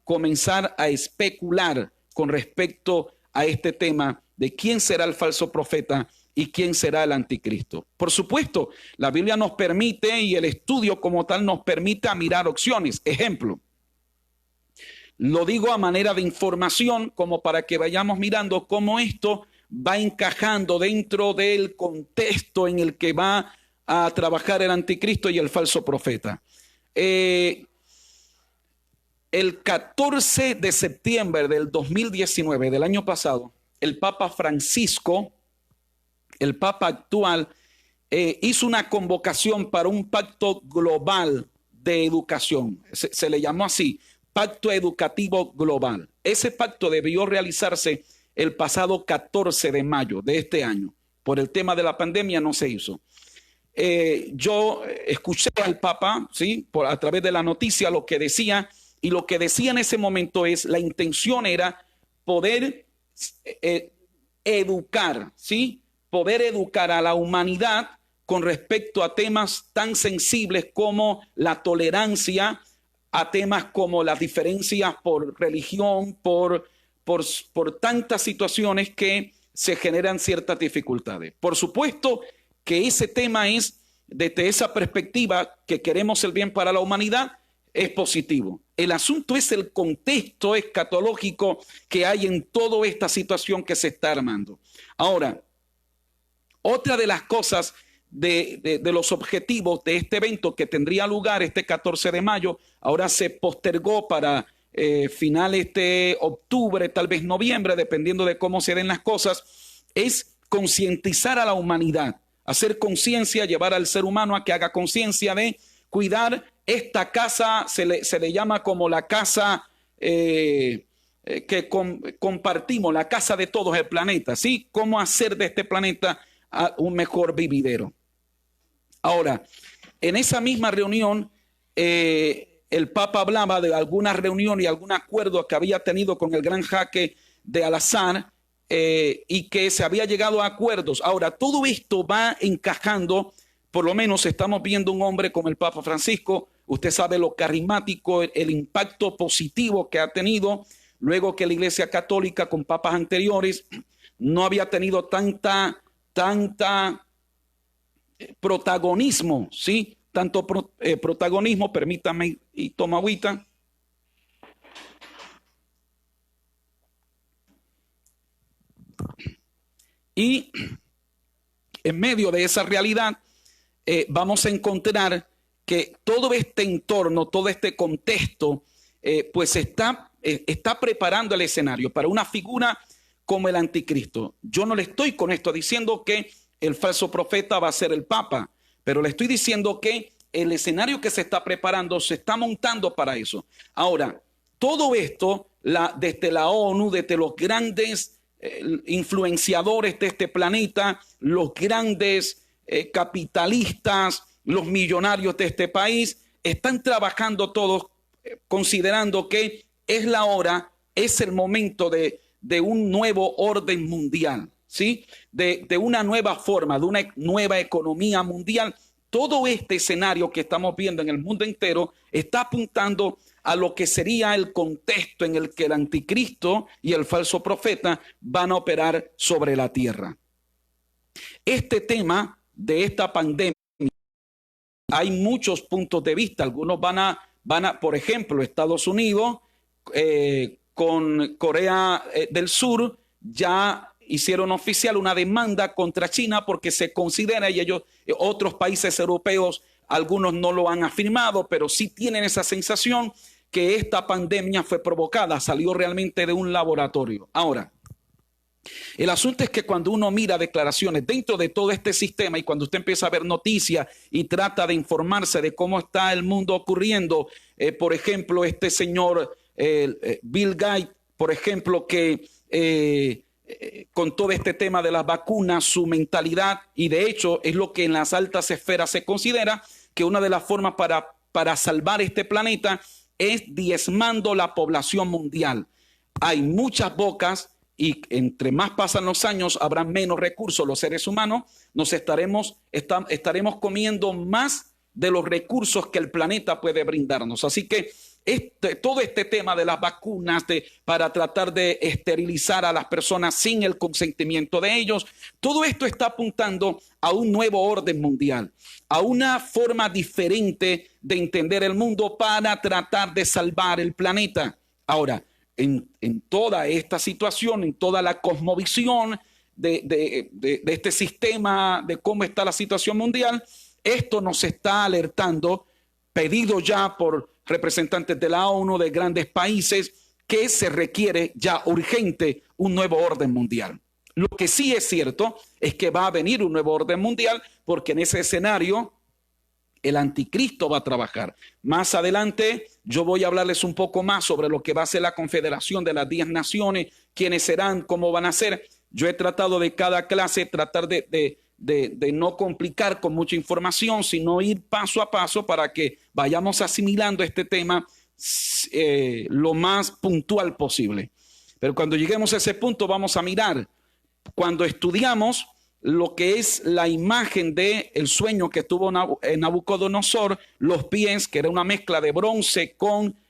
comenzar a especular con respecto a este tema de quién será el falso profeta y quién será el anticristo. Por supuesto, la Biblia nos permite, y el estudio como tal nos permite mirar opciones. Ejemplo, lo digo a manera de información, como para que vayamos mirando cómo esto va encajando dentro del contexto en el que va a trabajar el anticristo y el falso profeta. El 14 de septiembre del 2019, del año pasado, el Papa Francisco, el Papa actual, hizo una convocación para un pacto global de educación. Se le llamó así, Pacto Educativo Global. Ese pacto debió realizarse el pasado 14 de mayo de este año. Por el tema de la pandemia no se hizo. Yo escuché al Papa, ¿sí?, a través de la noticia lo que decía, y lo que decía en ese momento es, la intención era poder educar, ¿sí?, poder educar a la humanidad con respecto a temas tan sensibles como la tolerancia, a temas como las diferencias por religión, por tantas situaciones que se generan ciertas dificultades. Por supuesto que ese tema es, desde esa perspectiva, que queremos el bien para la humanidad, es positivo. El asunto es el contexto escatológico que hay en toda esta situación que se está armando. Ahora, otra de las cosas de los objetivos de este evento que tendría lugar este 14 de mayo, ahora se postergó para finales de octubre, tal vez noviembre, dependiendo de cómo se den las cosas, es concientizar a la humanidad, hacer conciencia, llevar al ser humano a que haga conciencia de cuidar esta casa, se le llama como la casa que compartimos, la casa de todos, el planeta, ¿sí? Cómo hacer de este planeta un mejor vividero. Ahora, en esa misma reunión, el Papa hablaba de alguna reunión y algún acuerdo que había tenido con el gran jaque de Al-Azhar y que se había llegado a acuerdos. Ahora, todo esto va encajando, por lo menos estamos viendo un hombre como el Papa Francisco, usted sabe lo carismático, el impacto positivo que ha tenido, luego que la Iglesia Católica con papas anteriores no había tenido tanta protagonismo, ¿sí? Tanto protagonismo, permítame y toma agüita. Y en medio de esa realidad vamos a encontrar que todo este entorno, todo este contexto, pues está preparando el escenario para una figura como el anticristo. Yo no le estoy con esto diciendo que el falso profeta va a ser el Papa, pero le estoy diciendo que el escenario que se está preparando se está montando para eso. Ahora, todo esto, desde la ONU, desde los grandes influenciadores de este planeta, los grandes capitalistas, los millonarios de este país, están trabajando todos considerando que es la hora, es el momento de un nuevo orden mundial, ¿sí? De una nueva forma, de una nueva economía mundial. Todo este escenario que estamos viendo en el mundo entero está apuntando a lo que sería el contexto en el que el anticristo y el falso profeta van a operar sobre la tierra. Este tema de esta pandemia, hay muchos puntos de vista. Algunos van a, por ejemplo, Estados Unidos con Corea del Sur ya hicieron oficial una demanda contra China porque se considera, y ellos, otros países europeos, algunos no lo han afirmado, pero sí tienen esa sensación que esta pandemia fue provocada, salió realmente de un laboratorio. Ahora, el asunto es que cuando uno mira declaraciones dentro de todo este sistema y cuando usted empieza a ver noticias y trata de informarse de cómo está el mundo ocurriendo, por ejemplo, este señor Bill Gates, por ejemplo, que con todo este tema de las vacunas, su mentalidad, y de hecho es lo que en las altas esferas se considera, que una de las formas para salvar este planeta es diezmando la población mundial. Hay muchas bocas y entre más pasan los años habrá menos recursos los seres humanos, estaremos comiendo más de los recursos que el planeta puede brindarnos. Así que todo este tema de las vacunas para tratar de esterilizar a las personas sin el consentimiento de ellos, todo esto está apuntando a un nuevo orden mundial, a una forma diferente de entender el mundo para tratar de salvar el planeta. Ahora, en toda esta situación, en toda la cosmovisión de este sistema, de cómo está la situación mundial, esto nos está alertando, pedido ya por representantes de la ONU, de grandes países, que se requiere ya urgente un nuevo orden mundial. Lo que sí es cierto es que va a venir un nuevo orden mundial porque en ese escenario el anticristo va a trabajar. Más adelante yo voy a hablarles un poco más sobre lo que va a ser la confederación de las 10 naciones, quiénes serán, cómo van a ser. Yo he tratado de cada clase tratar de no complicar con mucha información, sino ir paso a paso para que vayamos asimilando este tema lo más puntual posible. Pero cuando lleguemos a ese punto vamos a mirar, cuando estudiamos lo que es la imagen de el sueño que tuvo Nabucodonosor, los pies, que era una mezcla de bronce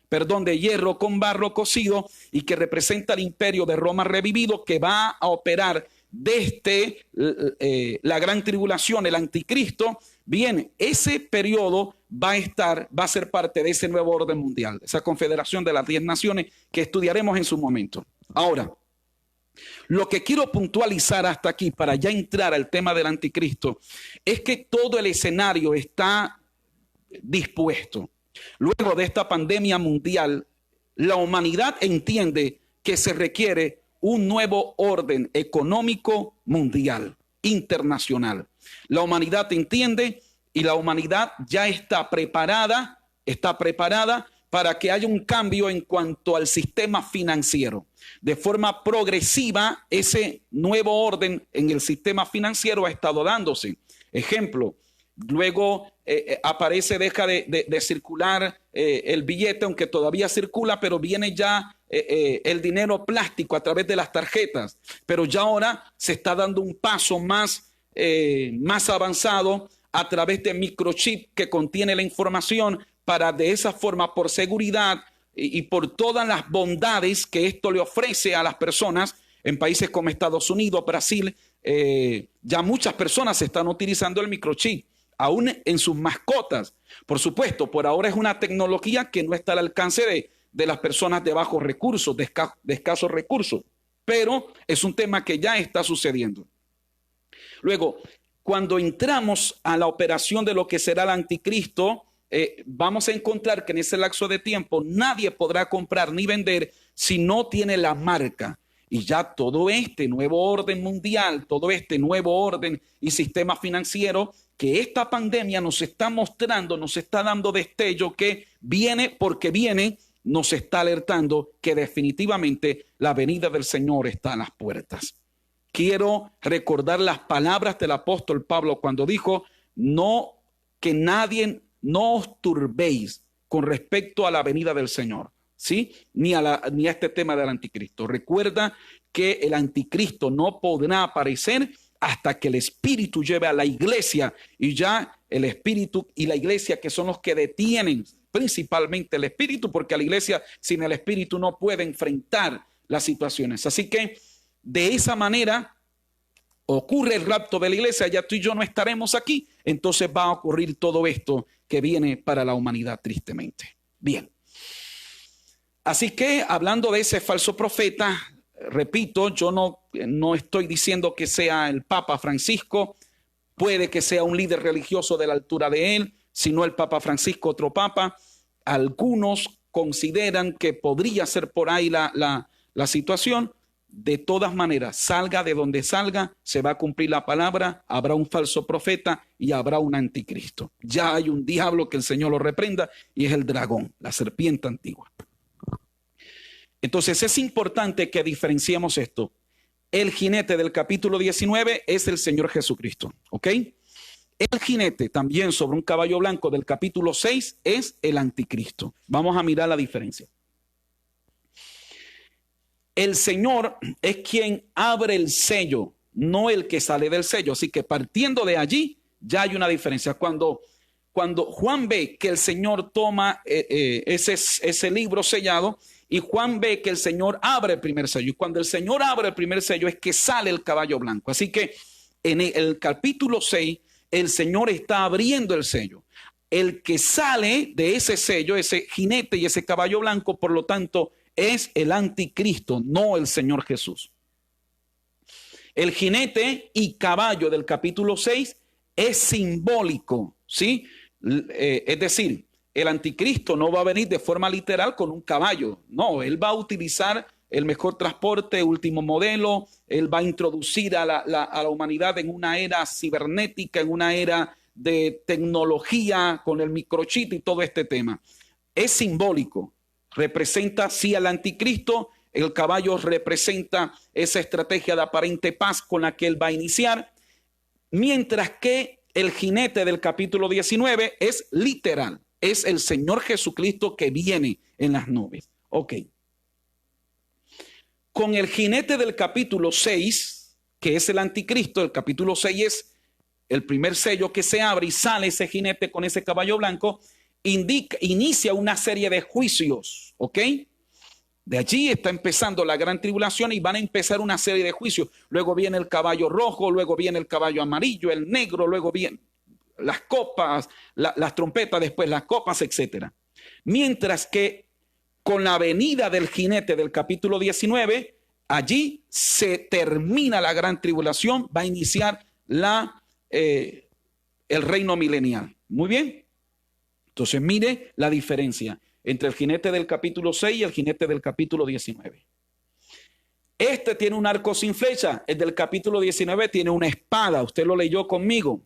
de hierro con barro cocido, y que representa el imperio de Roma revivido, que va a operar desde la gran tribulación, el anticristo. Bien, ese periodo va a ser parte de ese nuevo orden mundial, esa confederación de las 10 naciones que estudiaremos en su momento. Ahora, lo que quiero puntualizar hasta aquí para ya entrar al tema del anticristo es que todo el escenario está dispuesto. Luego de esta pandemia mundial, la humanidad entiende que se requiere un nuevo orden económico mundial, internacional. La humanidad entiende y la humanidad ya está preparada para que haya un cambio en cuanto al sistema financiero. De forma progresiva, ese nuevo orden en el sistema financiero ha estado dándose. Ejemplo, luego deja de circular el billete, aunque todavía circula, pero viene ya el dinero plástico a través de las tarjetas. Pero ya ahora se está dando un paso más avanzado a través de microchip que contiene la información, para de esa forma, por seguridad y por todas las bondades que esto le ofrece a las personas en países como Estados Unidos, Brasil, ya muchas personas están utilizando el microchip, aún en sus mascotas. Por supuesto, por ahora es una tecnología que no está al alcance de las personas de bajos recursos, de escasos recursos, pero es un tema que ya está sucediendo. Luego, cuando entramos a la operación de lo que será el anticristo, vamos a encontrar que en ese lapso de tiempo nadie podrá comprar ni vender si no tiene la marca. Y ya todo este nuevo orden mundial, todo este nuevo orden y sistema financiero que esta pandemia nos está mostrando, nos está dando destello que viene porque viene, nos está alertando que definitivamente la venida del Señor está a las puertas. Quiero recordar las palabras del apóstol Pablo cuando dijo: que nadie no os turbéis con respecto a la venida del Señor, ¿sí? Ni a este tema del anticristo. Recuerda que el anticristo no podrá aparecer hasta que el Espíritu lleve a la iglesia, y ya el Espíritu y la iglesia, que son los que detienen principalmente el Espíritu, porque a la iglesia sin el Espíritu no puede enfrentar las situaciones. Así que de esa manera ocurre el rapto de la iglesia, ya tú y yo no estaremos aquí, entonces va a ocurrir todo esto que viene para la humanidad tristemente. Bien, así que hablando de ese falso profeta, repito, yo no estoy diciendo que sea el Papa Francisco, puede que sea un líder religioso de la altura de él, si no el Papa Francisco, otro papa. Algunos consideran que podría ser por ahí la situación. De todas maneras, salga de donde salga, se va a cumplir la palabra, habrá un falso profeta y habrá un anticristo. Ya hay un diablo, que el Señor lo reprenda, y es el dragón, la serpiente antigua. Entonces es importante que diferenciemos esto. El jinete del capítulo 19 es el Señor Jesucristo, ¿ok? El jinete también sobre un caballo blanco del capítulo 6 es el anticristo. Vamos a mirar la diferencia. El Señor es quien abre el sello, no el que sale del sello. Así que partiendo de allí, ya hay una diferencia. Cuando Juan ve que el Señor toma ese libro sellado, y Juan ve que el Señor abre el primer sello, y cuando el Señor abre el primer sello es que sale el caballo blanco. Así que en el capítulo 6, el Señor está abriendo el sello. El que sale de ese sello, ese jinete y ese caballo blanco, por lo tanto, es el anticristo, no el Señor Jesús. El jinete y caballo del capítulo 6 es simbólico, ¿sí? Es decir, el anticristo no va a venir de forma literal con un caballo. No, él va a utilizar el mejor transporte, último modelo. Él va a introducir a la humanidad en una era cibernética, en una era de tecnología con el microchip y todo este tema. Es simbólico. Representa sí al anticristo. El caballo representa esa estrategia de aparente paz con la que él va a iniciar, mientras que el jinete del capítulo 19 es literal, es el Señor Jesucristo que viene en las nubes. Ok. Con el jinete del capítulo 6, que es el anticristo. El capítulo 6 es el primer sello que se abre y sale ese jinete con ese caballo blanco. Inicia una serie de juicios, ¿ok? De allí está empezando la gran tribulación y van a empezar una serie de juicios. Luego viene el caballo rojo, luego viene el caballo amarillo, el negro, luego vienen las copas, las trompetas, después las copas, etcétera. Mientras que con la venida del jinete del capítulo 19, allí se termina la gran tribulación, va a iniciar el reino milenial. Muy bien. Entonces mire la diferencia entre el jinete del capítulo 6 y el jinete del capítulo 19. Este tiene un arco sin flecha, el del capítulo 19 tiene una espada, usted lo leyó conmigo.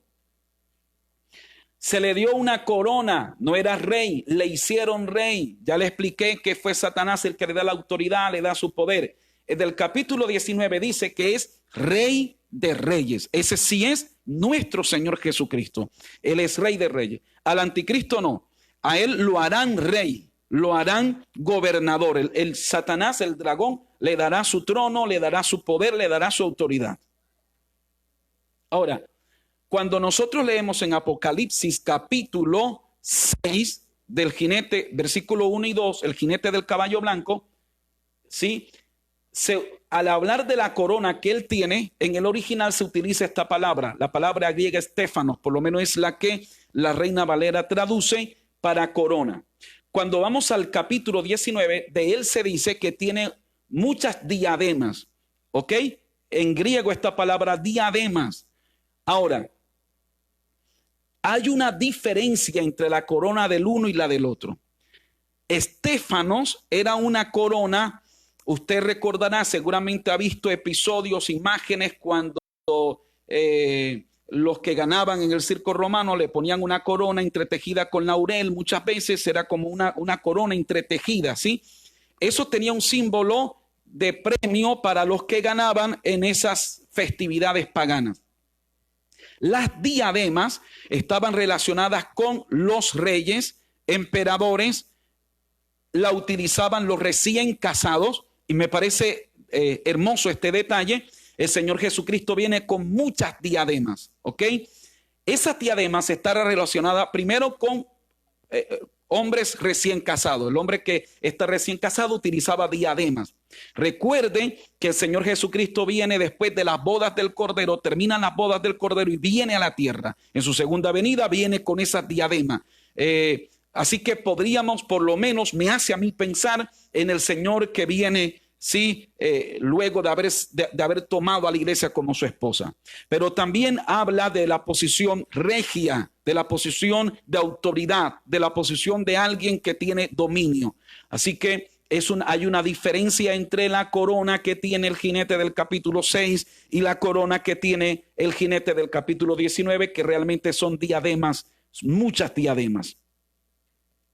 Se le dio una corona, no era rey, le hicieron rey. Ya le expliqué que fue Satanás el que le da la autoridad, le da su poder. El del capítulo 19 dice que es rey de reyes. Ese sí es nuestro Señor Jesucristo. Él es rey de reyes. Al anticristo no, a él lo harán rey. Lo harán gobernador. El Satanás, el dragón, le dará su trono, le dará su poder, le dará su autoridad. Ahora, cuando nosotros leemos en Apocalipsis capítulo 6 del jinete, versículo 1 y 2, el jinete del caballo blanco, ¿sí? Al hablar de la corona que él tiene, en el original se utiliza esta palabra, la palabra griega estéfanos, por lo menos es la que la Reina Valera traduce para corona. Cuando vamos al capítulo 19, de él se dice que tiene muchas diademas, ¿ok? En griego esta palabra diademas. Ahora, hay una diferencia entre la corona del uno y la del otro. Estéfanos era una corona, usted recordará, seguramente ha visto episodios, imágenes cuando los que ganaban en el circo romano le ponían una corona entretejida con laurel, muchas veces era como una corona entretejida, ¿sí? Eso tenía un símbolo de premio para los que ganaban en esas festividades paganas. Las diademas estaban relacionadas con los reyes, emperadores, la utilizaban los recién casados, y me parece hermoso este detalle. El Señor Jesucristo viene con muchas diademas, ¿ok? Esas diademas están relacionadas primero con hombres recién casados. El hombre que está recién casado utilizaba diademas. Recuerden que el Señor Jesucristo viene después de las bodas del Cordero, terminan las bodas del Cordero y viene a la tierra. En su segunda venida viene con esas diademas. Así que podríamos, por lo menos, me hace a mí pensar en el Señor que viene, sí, luego de haber tomado a la iglesia como su esposa. Pero también habla de la posición regia, de la posición de autoridad, de la posición de alguien que tiene dominio. Así que hay una diferencia entre la corona que tiene el jinete del capítulo 6 y la corona que tiene el jinete del capítulo 19, que realmente son diademas, muchas diademas.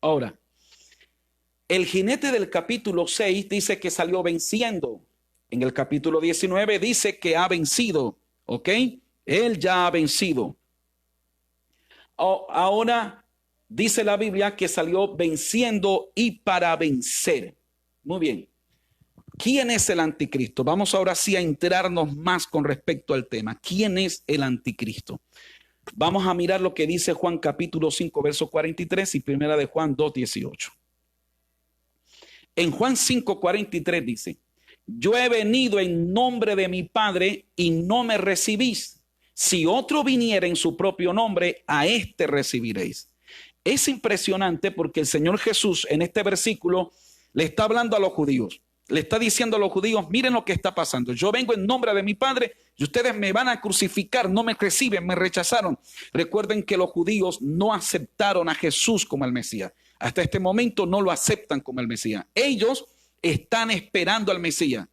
Ahora, el jinete del capítulo 6 dice que salió venciendo. En el capítulo 19 dice que ha vencido, ¿ok? Él ya ha vencido. Ahora dice la Biblia que salió venciendo y para vencer. Muy bien. ¿Quién es el anticristo? Vamos ahora sí a enterarnos más con respecto al tema. ¿Quién es el anticristo? Vamos a mirar lo que dice Juan capítulo 5, verso 43 y primera de Juan 2, 18. En Juan 5, 43 dice: yo he venido en nombre de mi Padre y no me recibís. Si otro viniera en su propio nombre, a éste recibiréis. Es impresionante porque el Señor Jesús en este versículo le está hablando a los judíos. Le está diciendo a los judíos: miren lo que está pasando. Yo vengo en nombre de mi Padre y ustedes me van a crucificar, no me reciben, me rechazaron. Recuerden que los judíos no aceptaron a Jesús como el Mesías. Hasta este momento no lo aceptan como el Mesías. Ellos están esperando al Mesías.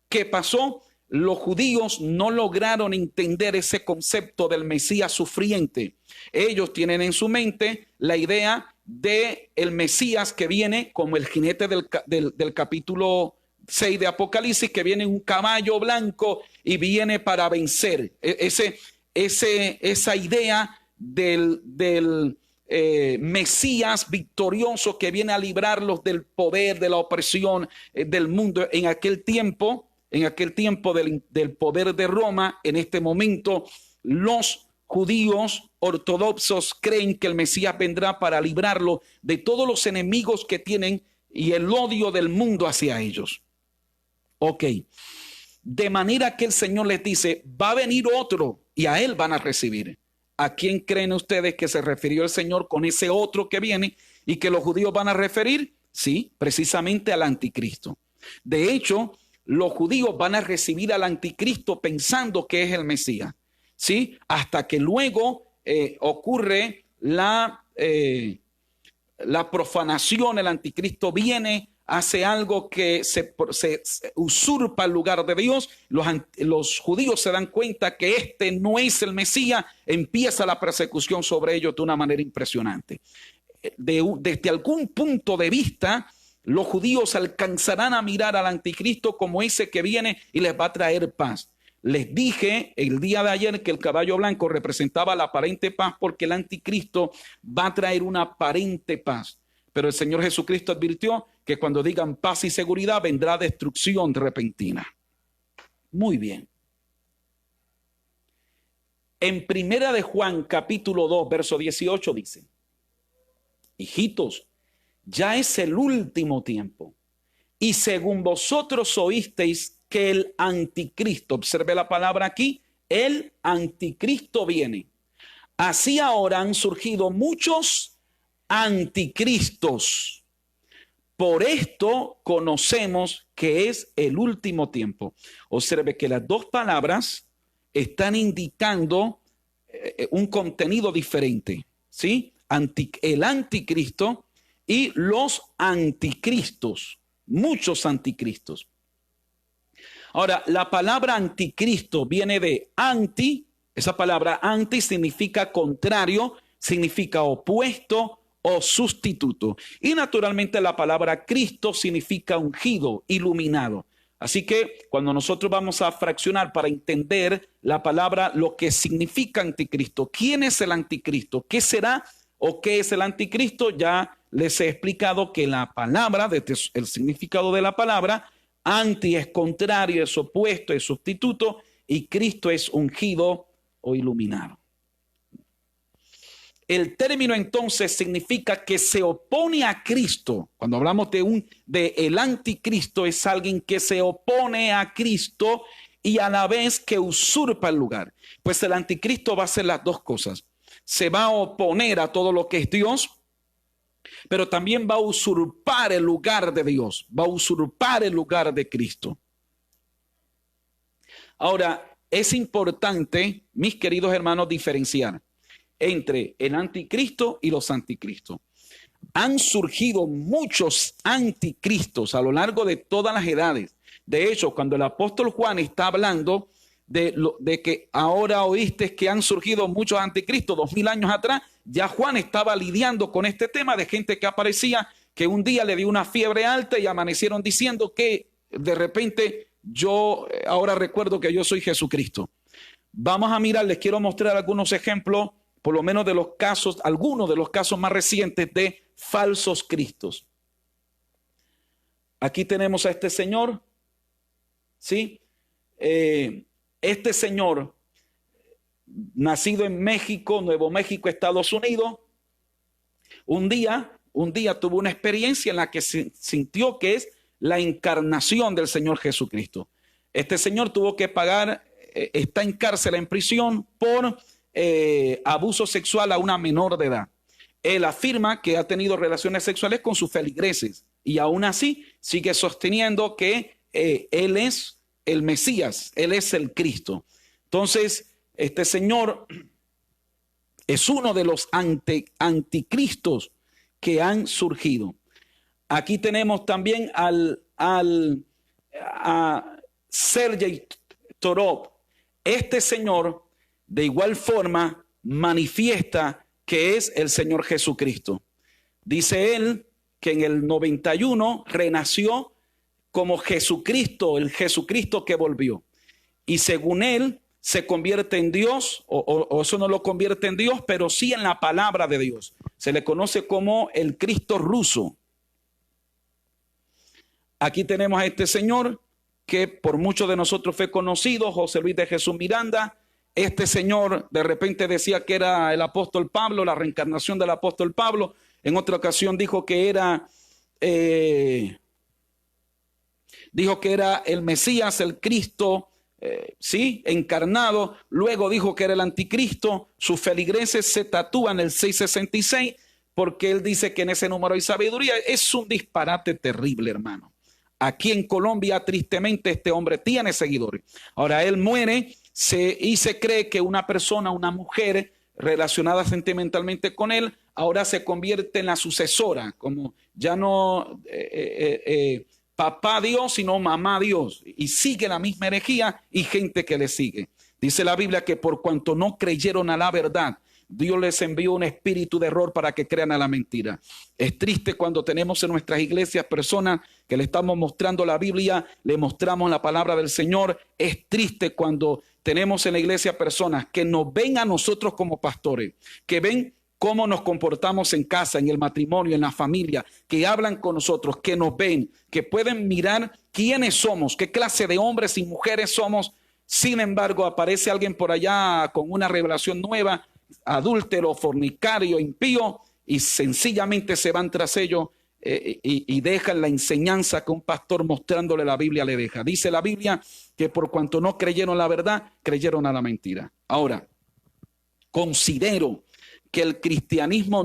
¿Qué pasó? Los judíos no lograron entender ese concepto del Mesías sufriente. Ellos tienen en su mente la idea de el Mesías que viene como el jinete del capítulo 6 de Apocalipsis, que viene en un caballo blanco y viene para vencer. Esa idea del Mesías victorioso que viene a librarlos del poder, de la opresión del mundo. En aquel tiempo en aquel tiempo del poder de Roma. En este momento los judíos ortodoxos creen que el Mesías vendrá para librarlo de todos los enemigos que tienen y el odio del mundo hacia ellos. Ok, de manera que el Señor les dice, va a venir otro y a él van a recibir. ¿A quién creen ustedes que se refirió el Señor con ese otro que viene y que los judíos van a referir? Sí, precisamente al anticristo. De hecho, los judíos van a recibir al anticristo pensando que es el Mesías, ¿sí? Hasta que luego ocurre la profanación. El anticristo viene, hace algo que se usurpa el lugar de Dios. Los judíos se dan cuenta que este no es el Mesías. Empieza la persecución sobre ellos de una manera impresionante. Desde algún punto de vista, los judíos alcanzarán a mirar al anticristo como ese que viene y les va a traer paz. Les dije el día de ayer que el caballo blanco representaba la aparente paz, porque el anticristo va a traer una aparente paz. Pero el Señor Jesucristo advirtió que cuando digan paz y seguridad vendrá destrucción repentina. Muy bien. En Primera de Juan, capítulo 2, verso 18 dice: hijitos, ya es el último tiempo, y según vosotros oísteis que el anticristo, observe la palabra aquí, el anticristo viene. Así ahora han surgido muchos anticristos. Por esto conocemos que es el último tiempo. Observe que las dos palabras están indicando un contenido diferente, ¿sí? El anticristo y los anticristos, muchos anticristos. Ahora, la palabra anticristo viene de anti. Esa palabra anti significa contrario, significa opuesto o sustituto. Y naturalmente la palabra Cristo significa ungido, iluminado. Así que cuando nosotros vamos a fraccionar para entender la palabra, lo que significa anticristo, ¿quién es el anticristo? ¿Qué será o qué es el anticristo? Ya les he explicado que la palabra, desde el significado de la palabra, anti es contrario, es opuesto, es sustituto, y Cristo es ungido o iluminado. El término entonces significa que se opone a Cristo. Cuando hablamos de el anticristo, es alguien que se opone a Cristo y a la vez que usurpa el lugar. Pues el anticristo va a hacer las dos cosas. Se va a oponer a todo lo que es Dios, pero también va a usurpar el lugar de Dios, va a usurpar el lugar de Cristo. Ahora, es importante, mis queridos hermanos, diferenciar entre el anticristo y los anticristos. Han surgido muchos anticristos a lo largo de todas las edades. De hecho, cuando el apóstol Juan está hablando de que ahora oíste que han surgido muchos anticristos 2000 años atrás, ya Juan estaba lidiando con este tema de gente que aparecía, que un día le dio una fiebre alta y amanecieron diciendo que de repente yo ahora recuerdo que yo soy Jesucristo. Vamos a mirar, les quiero mostrar algunos ejemplos, por lo menos de los casos, algunos de los casos más recientes de falsos cristos. Aquí tenemos a este señor, ¿sí? Este señor, nacido en México, Nuevo México, Estados Unidos, un día tuvo una experiencia en la que sintió que es la encarnación del Señor Jesucristo. Este señor tuvo que pagar, está en cárcel, en prisión, por abuso sexual a una menor de edad. Él afirma que ha tenido relaciones sexuales con sus feligreses y aún así sigue sosteniendo que él es el Mesías, él es el Cristo. Entonces, este señor es uno de los anticristos que han surgido. Aquí tenemos también a Sergei Torov. Este señor de igual forma manifiesta que es el Señor Jesucristo. Dice él que en el 91 renació como Jesucristo, el Jesucristo que volvió. Y según él se convierte en Dios, o eso no lo convierte en Dios, pero sí en la palabra de Dios. Se le conoce como el Cristo ruso. Aquí tenemos a este señor que por muchos de nosotros fue conocido, José Luis de Jesús Miranda. Este señor de repente decía que era el apóstol Pablo, la reencarnación del apóstol Pablo. En otra ocasión dijo que era el Mesías, el Cristo, sí, encarnado. Luego dijo que era el anticristo. Sus feligreses se tatúan el 666 porque él dice que en ese número hay sabiduría. Es un disparate terrible, hermano. Aquí en Colombia, tristemente, este hombre tiene seguidores. Ahora, él muere y se cree que una persona, una mujer relacionada sentimentalmente con él, ahora se convierte en la sucesora, como ya no papá Dios, sino mamá Dios. Y sigue la misma herejía y gente que le sigue. Dice la Biblia que por cuanto no creyeron a la verdad, Dios les envió un espíritu de error para que crean a la mentira. Es triste cuando tenemos en nuestras iglesias personas que le estamos mostrando la Biblia, le mostramos la palabra del Señor. Es triste cuando tenemos en la iglesia personas que nos ven a nosotros como pastores, que ven cómo nos comportamos en casa, en el matrimonio, en la familia, que hablan con nosotros, que nos ven, que pueden mirar quiénes somos, qué clase de hombres y mujeres somos. Sin embargo, aparece alguien por allá con una revelación nueva, adúltero, fornicario, impío, y sencillamente se van tras ellos y dejan la enseñanza que un pastor mostrándole la Biblia le deja. Dice la Biblia que por cuanto no creyeron la verdad, creyeron a la mentira. Ahora, considero que el cristianismo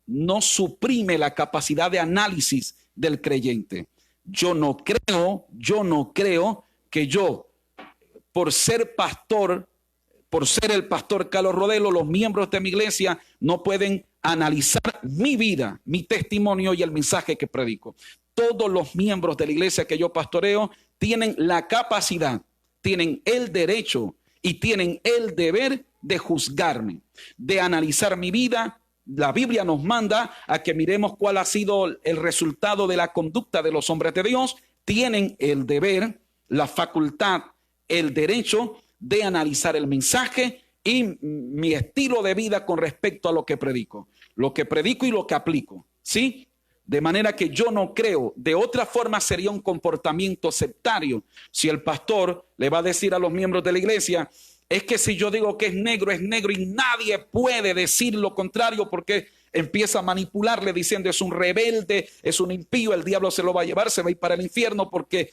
no suprime la capacidad de análisis del creyente. Yo no creo que yo, por ser pastor, por ser el pastor Carlos Rodelo, los miembros de mi iglesia no pueden analizar mi vida, mi testimonio y el mensaje que predico. Todos los miembros de la iglesia que yo pastoreo tienen la capacidad, tienen el derecho y tienen el deber de juzgarme, de analizar mi vida. La Biblia nos manda a que miremos cuál ha sido el resultado de la conducta de los hombres de Dios. Tienen el deber, la facultad, el derecho de analizar el mensaje y mi estilo de vida con respecto a lo que predico y lo que aplico, ¿sí? De manera que yo no creo, de otra forma sería un comportamiento sectario. Si el pastor le va a decir a los miembros de la iglesia, es que si yo digo que es negro y nadie puede decir lo contrario, porque empieza a manipularle diciendo es un rebelde, es un impío, el diablo se lo va a llevar, se va a ir para el infierno porque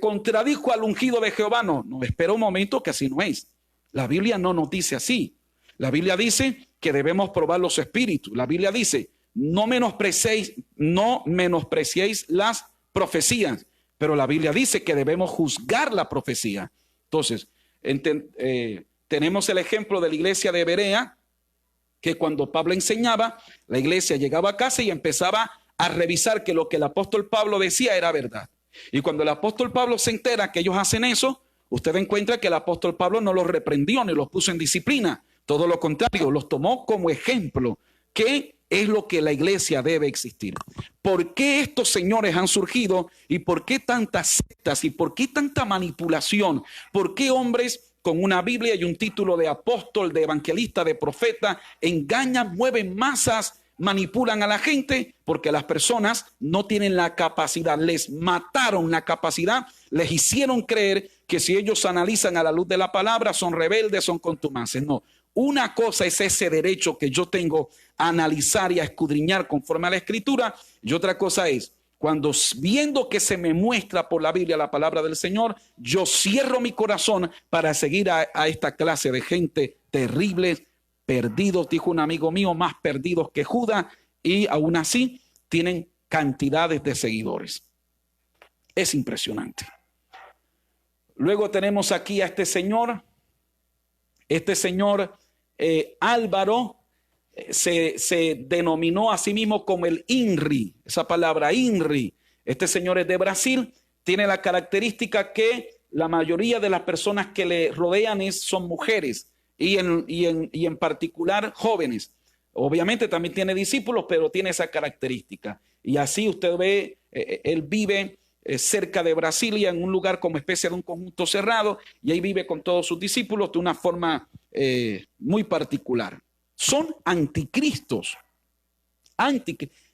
contradijo al ungido de Jehová. No, espera un momento, que así no es. La Biblia no nos dice así. La Biblia dice que debemos probar los espíritus. La Biblia dice, no menospreciéis las profecías, pero la Biblia dice que debemos juzgar la profecía. Entonces, tenemos el ejemplo de la iglesia de Berea, que cuando Pablo enseñaba, la iglesia llegaba a casa y empezaba a revisar que lo que el apóstol Pablo decía era verdad. Y cuando el apóstol Pablo se entera que ellos hacen eso, usted encuentra que el apóstol Pablo no los reprendió ni los puso en disciplina. Todo lo contrario, los tomó como ejemplo, que es lo que la iglesia debe existir. ¿Por qué estos señores han surgido? ¿Y por qué tantas sectas? ¿Y por qué tanta manipulación? ¿Por qué hombres con una Biblia y un título de apóstol, de evangelista, de profeta, engañan, mueven masas, manipulan a la gente? Porque las personas no tienen la capacidad, les mataron la capacidad, les hicieron creer que si ellos analizan a la luz de la palabra son rebeldes, son contumaces. No, una cosa es ese derecho que yo tengo a analizar y a escudriñar conforme a la Escritura, y otra cosa es cuando viendo que se me muestra por la Biblia la palabra del Señor, yo cierro mi corazón para seguir a esta clase de gente terrible, perdidos, dijo un amigo mío, más perdidos que Judas, y aún así tienen cantidades de seguidores. Es impresionante. Luego tenemos aquí a este señor Álvaro, se denominó a sí mismo como el INRI, esa palabra INRI. Este señor es de Brasil, tiene la característica que la mayoría de las personas que le rodean son mujeres y en particular jóvenes. Obviamente también tiene discípulos, pero tiene esa característica. Y así usted ve, él vive cerca de Brasilia, en un lugar como especie de un conjunto cerrado, y ahí vive con todos sus discípulos de una forma muy particular. Son anticristos.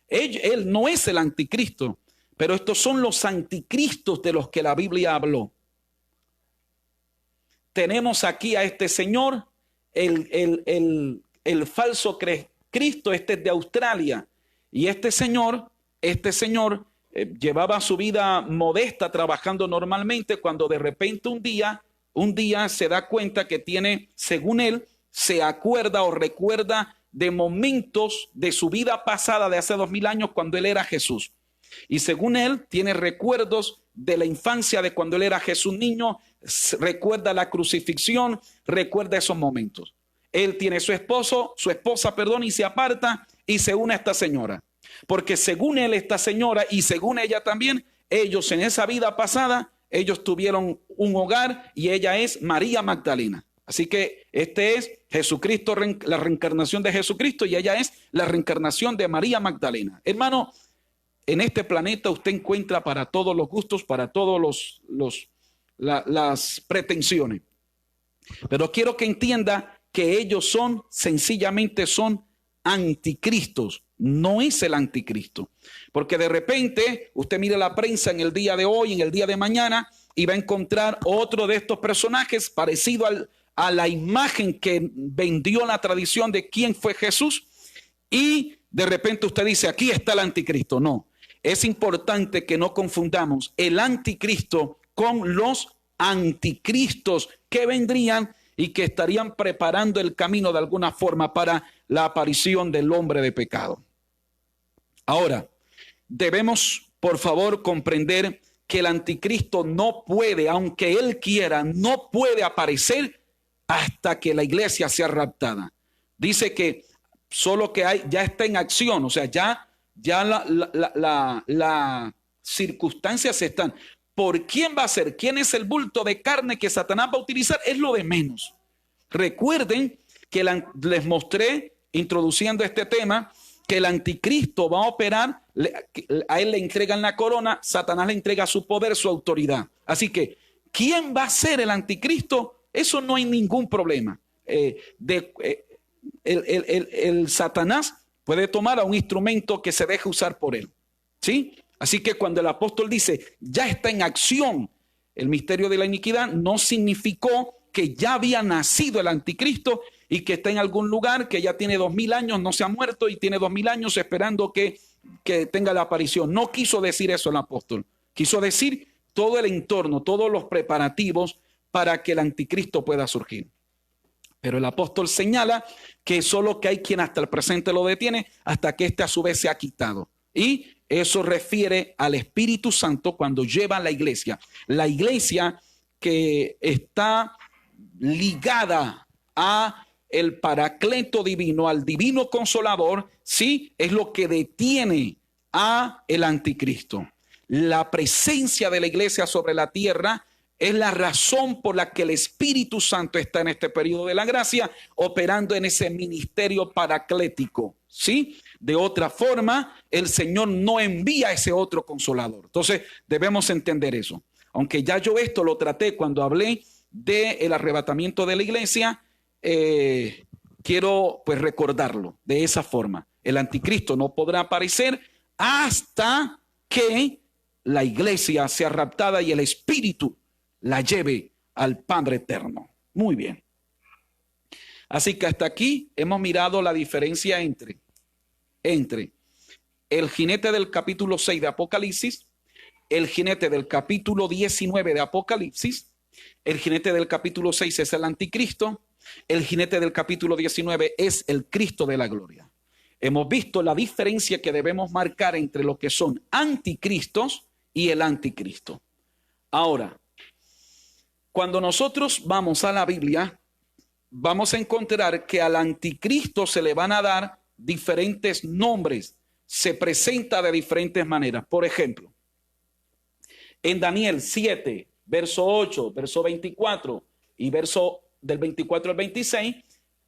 Él no es el anticristo, Pero estos son los anticristos de los que la Biblia habló. Tenemos aquí a este señor, el falso Cristo, este es de Australia. Y este señor llevaba su vida modesta trabajando normalmente, cuando de repente un día se da cuenta que tiene, según él, se acuerda o recuerda de momentos de su vida pasada de hace 2000 años cuando él era Jesús. Y según él, tiene recuerdos de la infancia de cuando él era Jesús niño, recuerda la crucifixión, recuerda esos momentos. Él tiene su esposa, y se aparta y se une a esta señora. Porque según él, esta señora, y según ella también, ellos en esa vida pasada, ellos tuvieron un hogar y ella es María Magdalena. Así que este es Jesucristo, la reencarnación de Jesucristo, y ella es la reencarnación de María Magdalena. Hermano, en este planeta usted encuentra para todos los gustos, para todos las pretensiones. Pero quiero que entienda que ellos sencillamente son anticristos. No es el anticristo. Porque de repente usted mira la prensa en el día de hoy, en el día de mañana, y va a encontrar otro de estos personajes parecido a la imagen que vendió la tradición de quién fue Jesús. Y de repente usted dice, aquí está el anticristo. No. Es importante que no confundamos el anticristo con los anticristos que vendrían y que estarían preparando el camino de alguna forma para la aparición del hombre de pecado. Ahora, debemos, por favor, comprender que el anticristo no puede, aunque él quiera, no puede aparecer hasta que la iglesia sea raptada. Dice que solo que ya está en acción, o sea, ya las circunstancias están. ¿Por quién va a ser? ¿Quién es el bulto de carne que Satanás va a utilizar? Es lo de menos. Recuerden que les mostré, introduciendo este tema, que el anticristo va a operar, a él le entregan la corona, Satanás le entrega su poder, su autoridad. Así que, ¿quién va a ser el anticristo? Eso no hay ningún problema. El Satanás puede tomar a un instrumento que se deje usar por él. ¿Sí? Así que cuando el apóstol dice, ya está en acción el misterio de la iniquidad, no significó que ya había nacido el anticristo y que está en algún lugar, que ya tiene 2000 años, no se ha muerto y tiene 2000 años esperando que tenga la aparición. No quiso decir eso el apóstol. Quiso decir todo el entorno, todos los preparativos para que el anticristo pueda surgir. Pero el apóstol señala que solo que hay quien hasta el presente lo detiene hasta que éste a su vez se ha quitado. Y eso refiere al Espíritu Santo cuando lleva a la iglesia. La iglesia que está ligada a el Paracleto divino, al divino consolador, sí, es lo que detiene a el anticristo. La presencia de la iglesia sobre la tierra es la razón por la que el Espíritu Santo está en este periodo de la gracia, operando en ese ministerio paraclético, ¿sí? De otra forma, el Señor no envía a ese otro consolador. Entonces, debemos entender eso. Aunque ya yo esto lo traté cuando hablé del arrebatamiento de la iglesia, quiero pues recordarlo de esa forma. El anticristo no podrá aparecer hasta que la iglesia sea raptada y el Espíritu la lleve al Padre eterno. Muy bien. Así que hasta aquí hemos mirado la diferencia entre el jinete del capítulo 6 de Apocalipsis, el jinete del capítulo 19 de Apocalipsis. El jinete del capítulo 6 es el anticristo. El jinete del capítulo 19 es el Cristo de la gloria. Hemos visto la diferencia que debemos marcar entre lo que son anticristos y el anticristo. Ahora, cuando nosotros vamos a la Biblia, vamos a encontrar que al anticristo se le van a dar diferentes nombres. Se presenta de diferentes maneras. Por ejemplo, en Daniel 7, verso 8, verso 24 y verso del 24 al 26,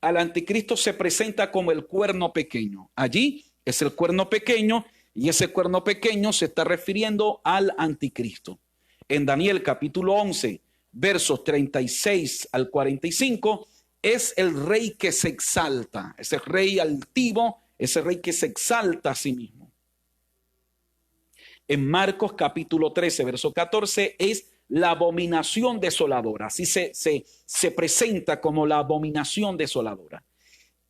al anticristo se presenta como el cuerno pequeño. Allí es el cuerno pequeño y ese cuerno pequeño se está refiriendo al anticristo. En Daniel capítulo 11, versos 36 al 45, es el rey que se exalta, ese rey altivo, ese rey que se exalta a sí mismo. en Marcos capítulo 13, verso 14, es la abominación desoladora. Así se presenta como la abominación desoladora.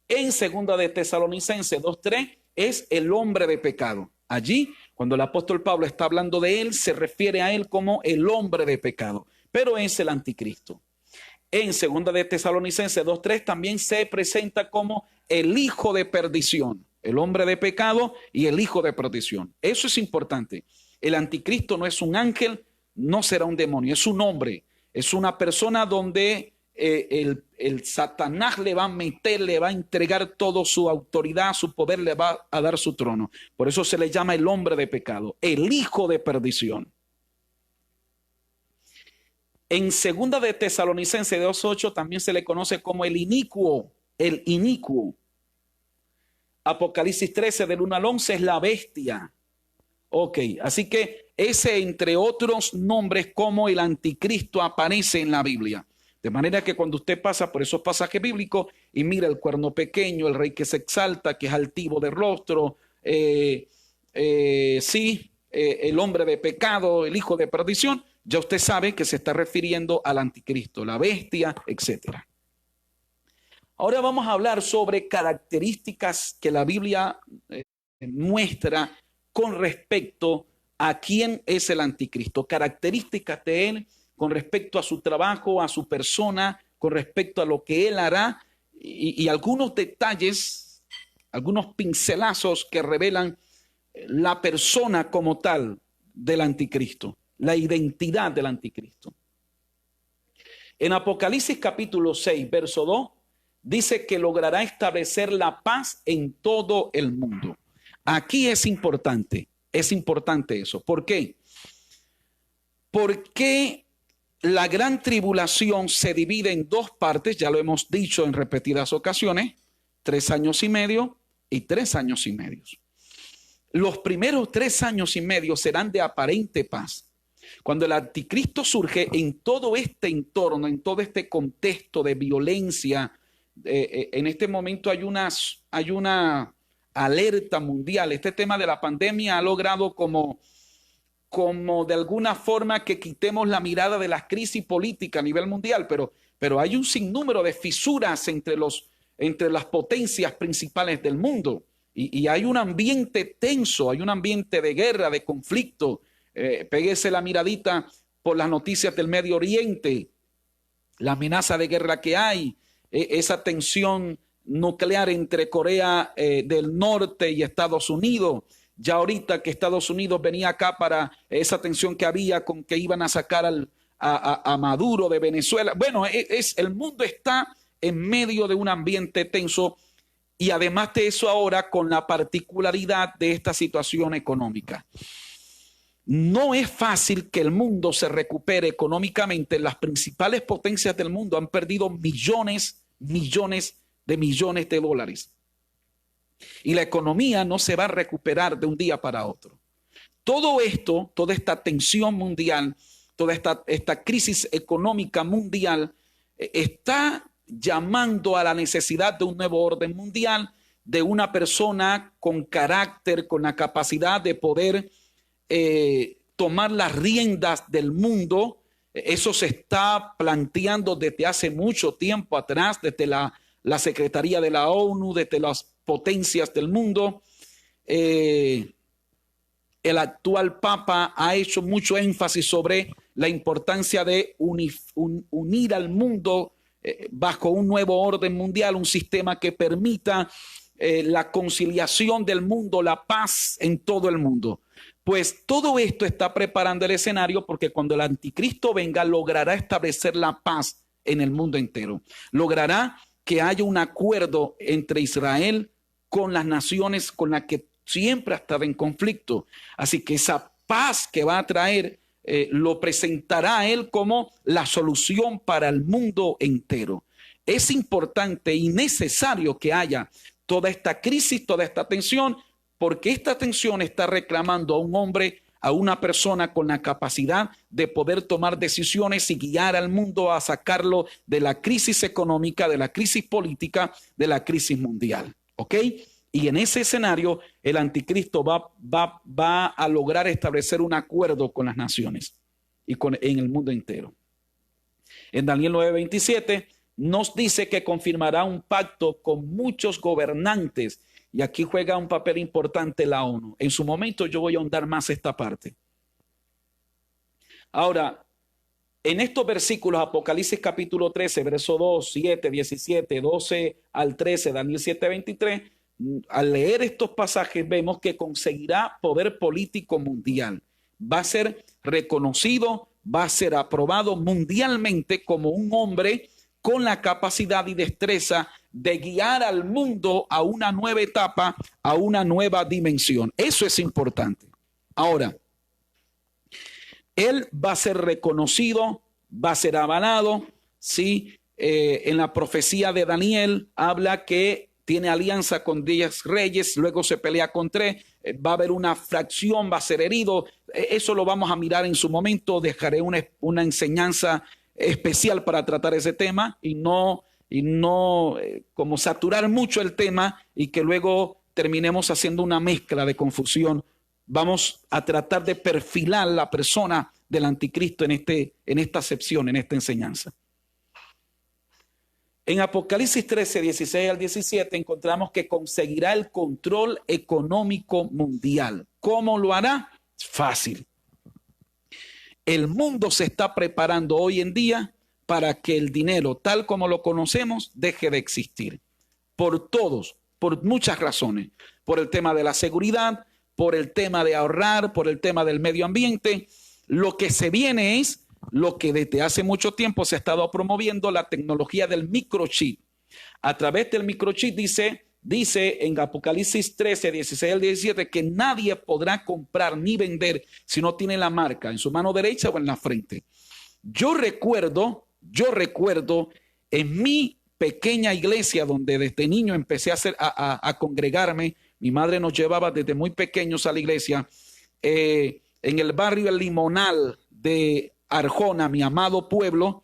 En segunda de Tesalonicenses 2:3 es el hombre de pecado. Allí, cuando el apóstol Pablo está hablando de él, se refiere a él como el hombre de pecado, pero es el anticristo. En segunda de Tesalonicenses 2:3 también se presenta como el hijo de perdición, el hombre de pecado y el hijo de perdición. Eso es importante. El anticristo no es un ángel, no será un demonio, es un hombre, es una persona donde el Satanás le va a meter, le va a entregar toda su autoridad, su poder, le va a dar su trono. Por eso se le llama el hombre de pecado, el hijo de perdición. En segunda de Tesalonicenses 2:8 también se le conoce como el inicuo, el inicuo. Apocalipsis 13 del 1 al 11 es la bestia. Ok, así que ese entre otros nombres como el anticristo aparece en la Biblia. De manera que cuando usted pasa por esos pasajes bíblicos y mira el cuerno pequeño, el rey que se exalta, que es altivo de rostro, el hombre de pecado, el hijo de perdición, ya usted sabe que se está refiriendo al anticristo, la bestia, etc. Ahora vamos a hablar sobre características que la Biblia muestra con respecto a quién es el anticristo, características de él con respecto a su trabajo, a su persona, con respecto a lo que él hará y algunos detalles, algunos pincelazos que revelan la persona como tal del anticristo, la identidad del anticristo. En Apocalipsis capítulo 6, verso 2, dice que logrará establecer la paz en todo el mundo. Aquí es importante eso. ¿Por qué? Porque la gran tribulación se divide en dos partes, ya lo hemos dicho en repetidas ocasiones, 3 años y medio y 3 años y medio. Los primeros 3 años y medio serán de aparente paz. Cuando el anticristo surge en todo este entorno, en todo este contexto de violencia, en este momento hay una alerta mundial. Este tema de la pandemia ha logrado como de alguna forma que quitemos la mirada de la crisis política a nivel mundial, pero hay un sinnúmero de fisuras entre las potencias principales del mundo y hay un ambiente tenso, hay un ambiente de guerra, de conflicto. Péguese la miradita por las noticias del Medio Oriente, la amenaza de guerra que hay, esa tensión nuclear entre Corea del Norte y Estados Unidos. Ya ahorita que Estados Unidos venía acá para esa tensión que había con que iban a sacar a Maduro de Venezuela. Bueno, el mundo está en medio de un ambiente tenso y además de eso ahora con la particularidad de esta situación económica. No es fácil que el mundo se recupere económicamente. Las principales potencias del mundo han perdido millones de dólares. Y la economía no se va a recuperar de un día para otro. Todo esto, toda esta tensión mundial, toda esta crisis económica mundial está llamando a la necesidad de un nuevo orden mundial, de una persona con carácter, con la capacidad de poder tomar las riendas del mundo. Eso se está planteando desde hace mucho tiempo atrás, desde la Secretaría de la ONU, desde las potencias del mundo. El actual Papa ha hecho mucho énfasis sobre la importancia de unir al mundo bajo un nuevo orden mundial, un sistema que permita la conciliación del mundo, la paz en todo el mundo. Pues todo esto está preparando el escenario porque cuando el anticristo venga logrará establecer la paz en el mundo entero. Logrará que haya un acuerdo entre Israel con las naciones con las que siempre ha estado en conflicto. Así que esa paz que va a traer lo presentará a él como la solución para el mundo entero. Es importante y necesario que haya toda esta crisis, toda esta tensión, porque esta tensión está reclamando a un hombre, a una persona con la capacidad de poder tomar decisiones y guiar al mundo a sacarlo de la crisis económica, de la crisis política, de la crisis mundial. ¿Ok? Y en ese escenario, el anticristo va a lograr establecer un acuerdo con las naciones y en el mundo entero. En Daniel 9:27 nos dice que confirmará un pacto con muchos gobernantes. Y aquí juega un papel importante la ONU. En su momento yo voy a ahondar más esta parte. Ahora, en estos versículos, Apocalipsis capítulo 13, verso 2, 7, 17, 12 al 13, Daniel 7:23, al leer estos pasajes vemos que conseguirá poder político mundial. Va a ser reconocido, va a ser aprobado mundialmente como un hombre con la capacidad y destreza de guiar al mundo a una nueva etapa, a una nueva dimensión. Eso es importante. Ahora, él va a ser reconocido, va a ser avalado, ¿sí? En la profecía de Daniel habla que tiene alianza con 10 reyes, luego se pelea con 3, va a haber una fracción, va a ser herido. Eso lo vamos a mirar en su momento. Dejaré una enseñanza especial para tratar ese tema y no como saturar mucho el tema y que luego terminemos haciendo una mezcla de confusión. Vamos a tratar de perfilar la persona del anticristo en esta acepción, en esta enseñanza. En Apocalipsis 13, 16 al 17 encontramos que conseguirá el control económico mundial. ¿Cómo lo hará? Fácil. El mundo se está preparando hoy en día para que el dinero, tal como lo conocemos, deje de existir. Por muchas razones. Por el tema de la seguridad, por el tema de ahorrar, por el tema del medio ambiente. Lo que se viene es lo que desde hace mucho tiempo se ha estado promoviendo, la tecnología del microchip. A través del microchip dice en Apocalipsis 13, 16 al 17 que nadie podrá comprar ni vender si no tiene la marca en su mano derecha o en la frente. Yo recuerdo en mi pequeña iglesia donde desde niño empecé a congregarme. Mi madre nos llevaba desde muy pequeños a la iglesia, en el barrio El Limonal de Arjona, mi amado pueblo,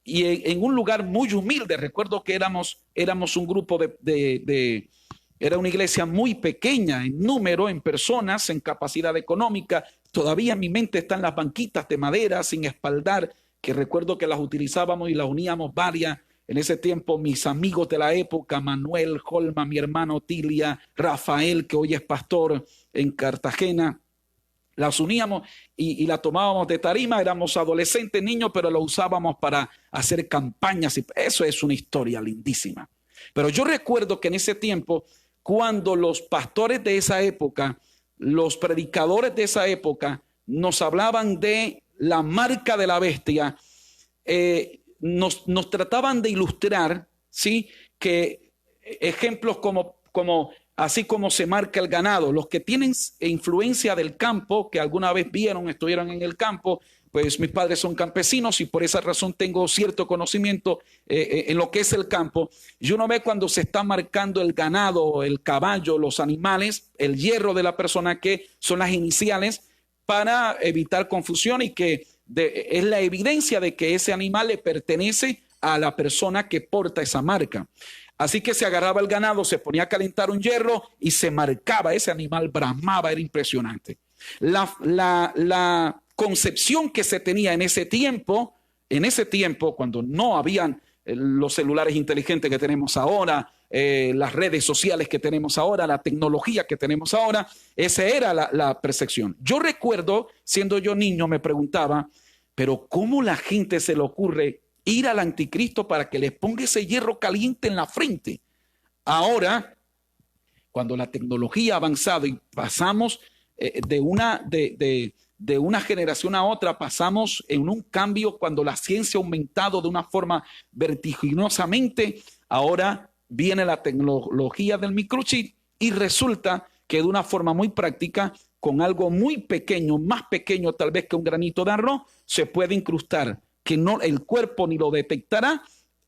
y en un lugar muy humilde. Recuerdo que éramos un grupo era una iglesia muy pequeña en número, en personas, en capacidad económica. Todavía en mi mente están las banquitas de madera sin espaldar, que recuerdo que las utilizábamos y las uníamos varias. En ese tiempo, mis amigos de la época, Manuel, Holma, mi hermano Tilia, Rafael, que hoy es pastor en Cartagena, las uníamos y la tomábamos de tarima. Éramos adolescentes, niños, pero lo usábamos para hacer campañas. Y eso es una historia lindísima. Pero yo recuerdo que en ese tiempo, cuando los pastores de esa época, los predicadores de esa época, nos hablaban de la marca de la bestia, nos trataban de ilustrar, ¿sí? Que ejemplos como así como se marca el ganado, los que tienen influencia del campo, que alguna vez estuvieron en el campo, pues mis padres son campesinos y por esa razón tengo cierto conocimiento en lo que es el campo. Y uno ve cuando se está marcando el ganado, el caballo, los animales, el hierro de la persona, que son las iniciales, para evitar confusión y que es la evidencia de que ese animal le pertenece a la persona que porta esa marca. Así que se agarraba el ganado, se ponía a calentar un hierro y se marcaba. Ese animal bramaba, era impresionante. La concepción que se tenía en ese tiempo, cuando no habían los celulares inteligentes que tenemos ahora, las redes sociales que tenemos ahora, la tecnología que tenemos ahora, esa era la percepción. Yo recuerdo, siendo yo niño, me preguntaba, pero ¿cómo la gente se le ocurre ir al anticristo para que les ponga ese hierro caliente en la frente? Ahora, cuando la tecnología ha avanzado y pasamos de una generación a otra, pasamos en un cambio cuando la ciencia ha aumentado de una forma vertiginosamente. Ahora viene la tecnología del microchip y resulta que de una forma muy práctica, con algo muy pequeño, más pequeño tal vez que un granito de arroz, se puede incrustar, que el cuerpo ni lo detectará,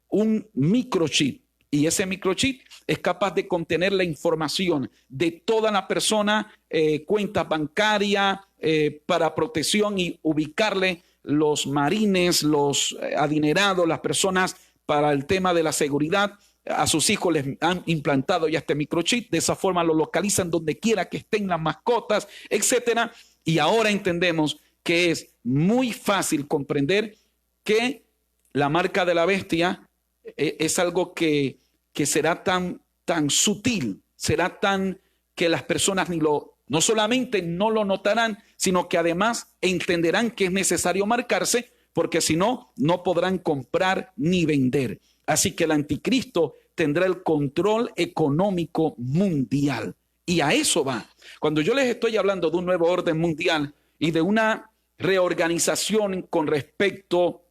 un microchip. Y ese microchip es capaz de contener la información de toda la persona, cuentas bancarias, para protección, y ubicarle los marines, los adinerados, las personas para el tema de la seguridad, a sus hijos les han implantado ya este microchip, de esa forma lo localizan donde quiera que estén las mascotas, etcétera. Y ahora entendemos que es muy fácil comprender que la marca de la bestia es algo que será tan sutil, será tan que las personas no solamente no lo notarán, sino que además entenderán que es necesario marcarse, porque si no, no podrán comprar ni vender. Así que el anticristo tendrá el control económico mundial. Y a eso va. Cuando yo les estoy hablando de un nuevo orden mundial y de una reorganización con respecto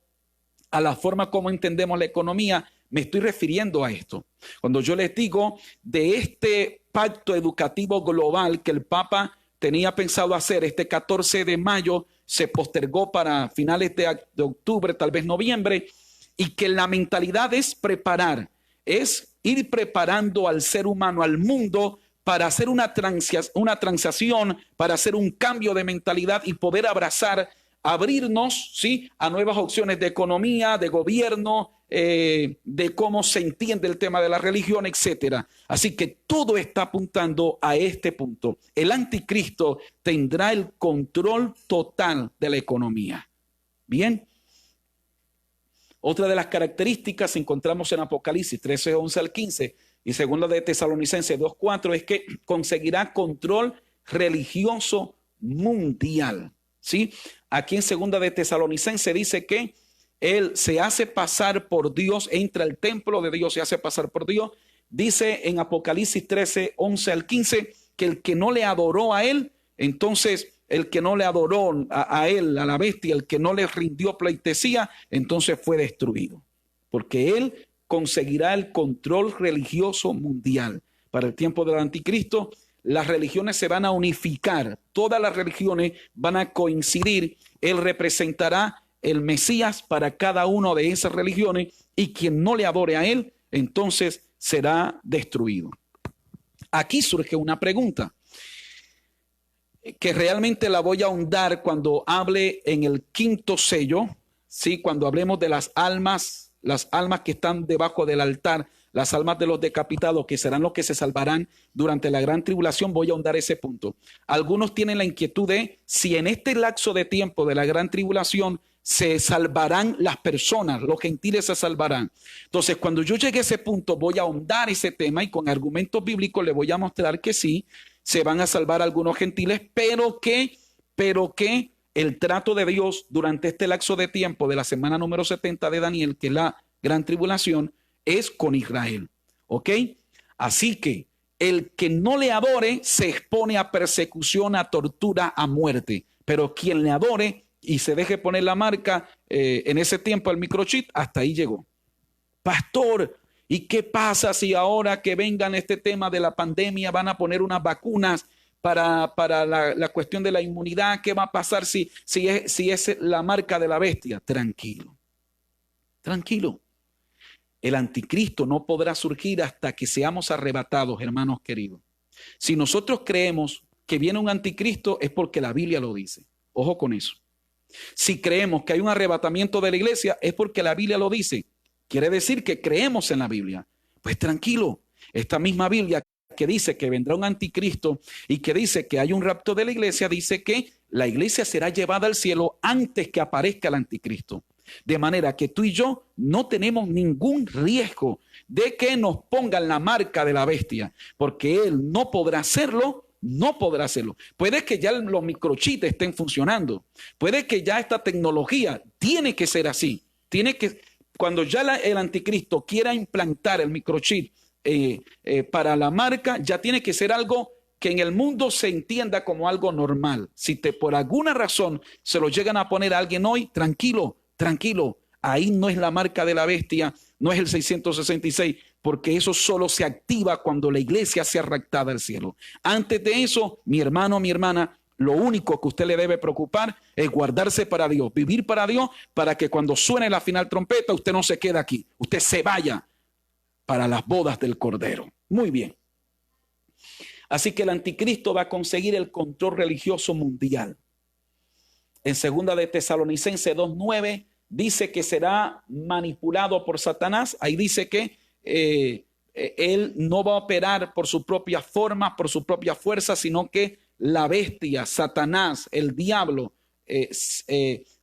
a la forma como entendemos la economía, me estoy refiriendo a esto. Cuando yo les digo de este pacto educativo global que el Papa tenía pensado hacer este 14 de mayo, se postergó para finales de octubre, tal vez noviembre, y que la mentalidad es preparar, es ir preparando al ser humano, al mundo, para hacer una transacción, para hacer un cambio de mentalidad y poder abrirnos, ¿sí?, a nuevas opciones de economía, de gobierno, de cómo se entiende el tema de la religión, etcétera. Así que todo está apuntando a este punto. El anticristo tendrá el control total de la economía. Bien. Otra de las características encontramos en Apocalipsis 13, 11 al 15 y segunda de Tesalonicenses 2, 4 es que conseguirá control religioso mundial. ¿Sí? Aquí en segunda de Tesalonicenses dice que él se hace pasar por Dios, entra al templo de Dios, se hace pasar por Dios. Dice en Apocalipsis 13, 11 al 15 que el que no le adoró a él, entonces el que no le adoró a él, a la bestia, el que no le rindió pleitesía, entonces fue destruido. Porque él conseguirá el control religioso mundial. Para el tiempo del anticristo, las religiones se van a unificar, todas las religiones van a coincidir. Él representará el Mesías para cada una de esas religiones y quien no le adore a él, entonces será destruido. Aquí surge una pregunta que realmente la voy a ahondar cuando hable en el quinto sello, ¿sí? Cuando hablemos de las almas que están debajo del altar, las almas de los decapitados, que serán los que se salvarán durante la gran tribulación, voy a ahondar ese punto. Algunos tienen la inquietud de si en este lapso de tiempo de la gran tribulación se salvarán las personas, los gentiles se salvarán. Entonces, cuando yo llegue a ese punto, voy a ahondar ese tema y con argumentos bíblicos le voy a mostrar que sí, se van a salvar algunos gentiles, pero que el trato de Dios durante este lapso de tiempo de la semana número 70 de Daniel, que es la gran tribulación, es con Israel. ¿Ok? Así que el que no le adore se expone a persecución, a tortura, a muerte. Pero quien le adore y se deje poner la marca en ese tiempo, el microchip, hasta ahí llegó. Pastor, ¿y qué pasa si ahora que vengan este tema de la pandemia van a poner unas vacunas para la cuestión de la inmunidad? ¿Qué va a pasar si es la marca de la bestia? Tranquilo, tranquilo. El anticristo no podrá surgir hasta que seamos arrebatados, hermanos queridos. Si nosotros creemos que viene un anticristo es porque la Biblia lo dice. Ojo con eso. Si creemos que hay un arrebatamiento de la iglesia es porque la Biblia lo dice. Quiere decir que creemos en la Biblia. Pues tranquilo, esta misma Biblia que dice que vendrá un anticristo y que dice que hay un rapto de la iglesia, dice que la iglesia será llevada al cielo antes que aparezca el anticristo. De manera que tú y yo no tenemos ningún riesgo de que nos pongan la marca de la bestia, porque él no podrá hacerlo. No podrá hacerlo. Puede que ya los microchips estén funcionando. Puede que ya esta tecnología tiene que ser así. Cuando ya el anticristo quiera implantar el microchip para la marca, ya tiene que ser algo que en el mundo se entienda como algo normal. Si por alguna razón se lo llegan a poner a alguien hoy, tranquilo, tranquilo. Ahí no es la marca de la bestia, no es el 666, porque eso solo se activa cuando la iglesia sea raptada al cielo. Antes de eso, mi hermano, mi hermana, lo único que usted le debe preocupar es guardarse para Dios, vivir para Dios, para que cuando suene la final trompeta, usted no se quede aquí, usted se vaya para las bodas del Cordero. Muy bien. Así que el anticristo va a conseguir el control religioso mundial. En segunda de Tesalonicenses 2:9 dice que será manipulado por Satanás. Ahí dice que él no va a operar por su propia forma, por su propia fuerza, sino que la bestia, Satanás, el diablo,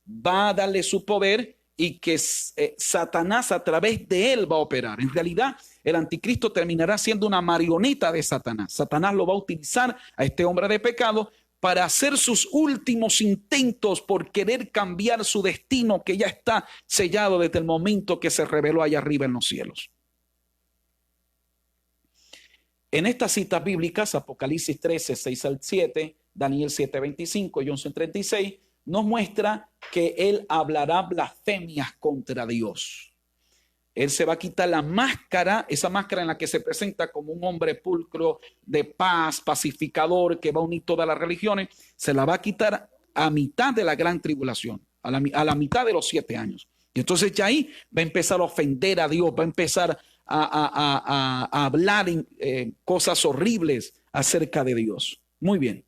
va a darle su poder y que Satanás a través de él va a operar. En realidad, el anticristo terminará siendo una marioneta de Satanás. Satanás lo va a utilizar a este hombre de pecado para hacer sus últimos intentos por querer cambiar su destino que ya está sellado desde el momento que se reveló allá arriba en los cielos. En estas citas bíblicas, Apocalipsis 13, 6 al 7, Daniel 7, 25 y 11, 36, nos muestra que él hablará blasfemias contra Dios. Él se va a quitar la máscara, esa máscara en la que se presenta como un hombre pulcro, de paz, pacificador, que va a unir todas las religiones, se la va a quitar a mitad de la gran tribulación, a la mitad de los 7 años. Y entonces ya ahí va a empezar a ofender a Dios, va a empezar a hablar cosas horribles acerca de Dios. Muy bien.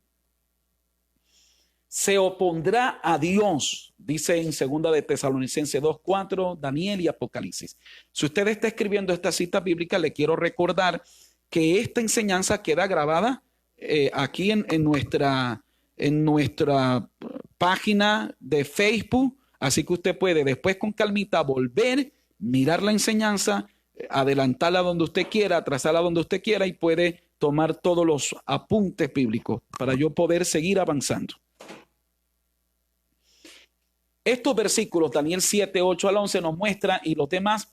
Se opondrá a Dios, dice en 2 de Tesalonicenses 2:4, Daniel y Apocalipsis. Si usted está escribiendo esta cita bíblica, le quiero recordar que esta enseñanza queda grabada aquí en nuestra página de Facebook, así que usted puede después con calmita volver, mirar la enseñanza, adelantarla donde usted quiera, atrasarla donde usted quiera y puede tomar todos los apuntes bíblicos para yo poder seguir avanzando. Estos versículos, Daniel 7, 8 al 11, nos muestran, y los demás,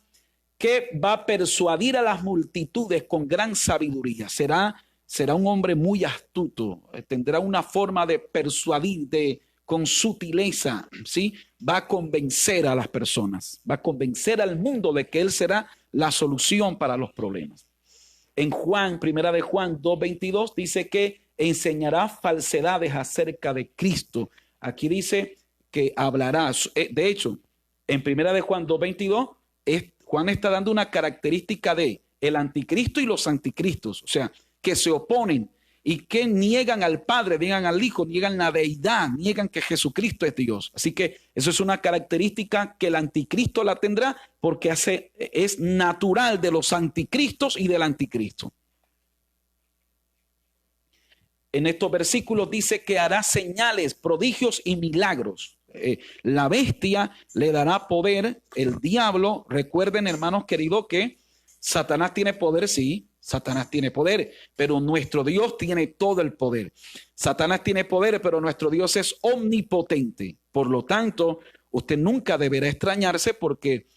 que va a persuadir a las multitudes con gran sabiduría. Será un hombre muy astuto, tendrá una forma de persuadir con sutileza, ¿sí? Va a convencer a las personas, va a convencer al mundo de que él será la solución para los problemas. En primera de Juan 2:22 dice que enseñará falsedades acerca de Cristo. Aquí dice que hablará. De hecho, en primera de Juan 2:22, Juan está dando una característica de el anticristo y los anticristos, o sea, que se oponen y que niegan al Padre, niegan al Hijo, niegan la deidad, niegan que Jesucristo es Dios. Así que eso es una característica que el anticristo la tendrá porque es natural de los anticristos y del anticristo. En estos versículos dice que hará señales, prodigios y milagros. La bestia le dará poder, el diablo. Recuerden, hermanos queridos, que Satanás tiene poder, sí. Satanás tiene poder, pero nuestro Dios tiene todo el poder. Satanás tiene poder, pero nuestro Dios es omnipotente. Por lo tanto, usted nunca deberá extrañarse porque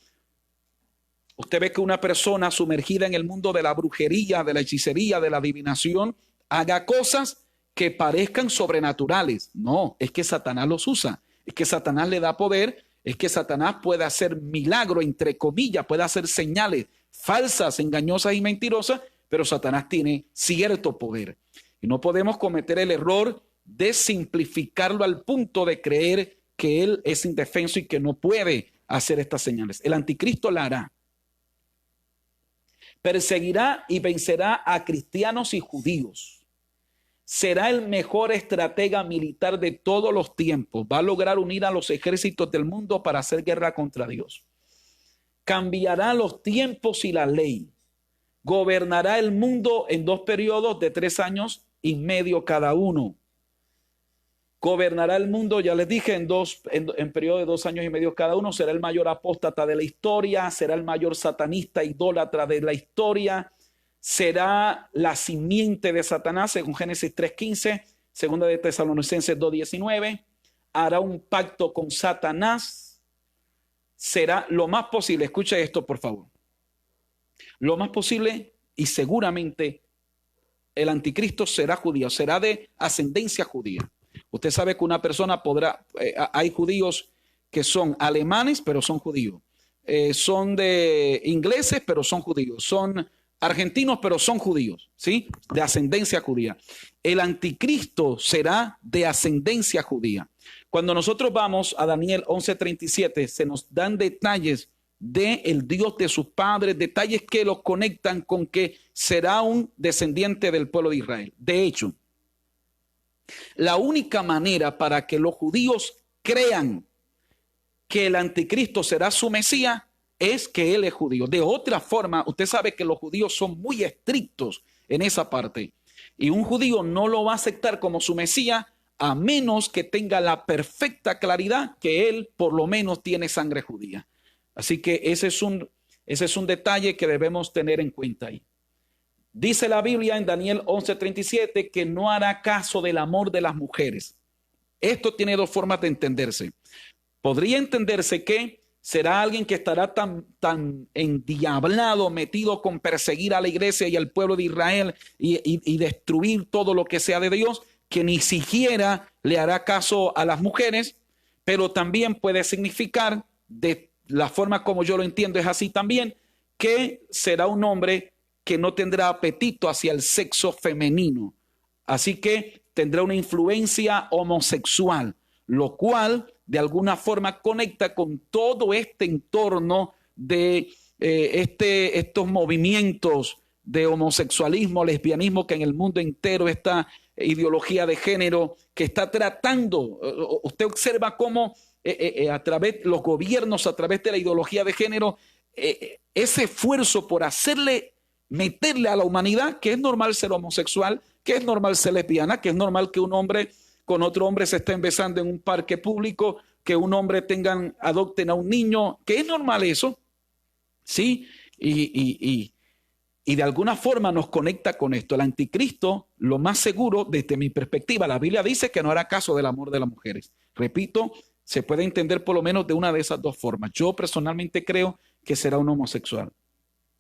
usted ve que una persona sumergida en el mundo de la brujería, de la hechicería, de la adivinación, haga cosas que parezcan sobrenaturales. No, es que Satanás los usa, es que Satanás le da poder, es que Satanás puede hacer milagros, entre comillas, puede hacer señales falsas, engañosas y mentirosas, pero Satanás tiene cierto poder. Y no podemos cometer el error de simplificarlo al punto de creer que él es indefenso y que no puede hacer estas señales. El anticristo la hará. Perseguirá y vencerá a cristianos y judíos. Será el mejor estratega militar de todos los tiempos. Va a lograr unir a los ejércitos del mundo para hacer guerra contra Dios. Cambiará los tiempos y la ley. Gobernará el mundo en 2 periodos de 3 años y medio cada uno. Gobernará el mundo, ya les dije, en periodo de 2 años y medio cada uno. Será el mayor apóstata de la historia, será el mayor satanista idólatra de la historia, será la simiente de Satanás, según Génesis 3:15, segunda de Tesalonicenses 2:19. Hará un pacto con Satanás. Será lo más posible, escuche esto por favor, lo más posible y seguramente el anticristo será judío, será de ascendencia judía. Usted sabe que una persona podrá, hay judíos que son alemanes pero son judíos, son de ingleses pero son judíos, son argentinos pero son judíos, ¿sí? De ascendencia judía. El anticristo será de ascendencia judía. Cuando nosotros vamos a Daniel 11:37, se nos dan detalles del Dios de sus padres, detalles que los conectan con que será un descendiente del pueblo de Israel. De hecho, la única manera para que los judíos crean que el anticristo será su Mesías es que él es judío. De otra forma, usted sabe que los judíos son muy estrictos en esa parte. Y un judío no lo va a aceptar como su Mesías a menos que tenga la perfecta claridad que él por lo menos tiene sangre judía. Así que ese es un detalle que debemos tener en cuenta ahí. Dice la Biblia en Daniel 11:37 que no hará caso del amor de las mujeres. Esto tiene dos formas de entenderse. Podría entenderse que será alguien que estará tan endiablado, metido con perseguir a la iglesia y al pueblo de Israel y destruir todo lo que sea de Dios, que ni siquiera le hará caso a las mujeres, pero también puede significar, de la forma como yo lo entiendo es así también, que será un hombre que no tendrá apetito hacia el sexo femenino. Así que tendrá una influencia homosexual, lo cual de alguna forma conecta con todo este entorno de estos movimientos de homosexualismo, lesbianismo, que en el mundo entero esta ideología de género que está tratando. Usted observa cómo a través los gobiernos, a través de la ideología de género, ese esfuerzo por meterle a la humanidad que es normal ser homosexual, que es normal ser lesbiana, que es normal que un hombre con otro hombre se estén besando en un parque público, que un hombre adopten a un niño, que es normal eso, ¿sí? Y de alguna forma nos conecta con esto. El anticristo, lo más seguro, desde mi perspectiva, la Biblia dice que no hará caso del amor de las mujeres. Repito, se puede entender por lo menos de una de esas dos formas. Yo personalmente creo que será un homosexual.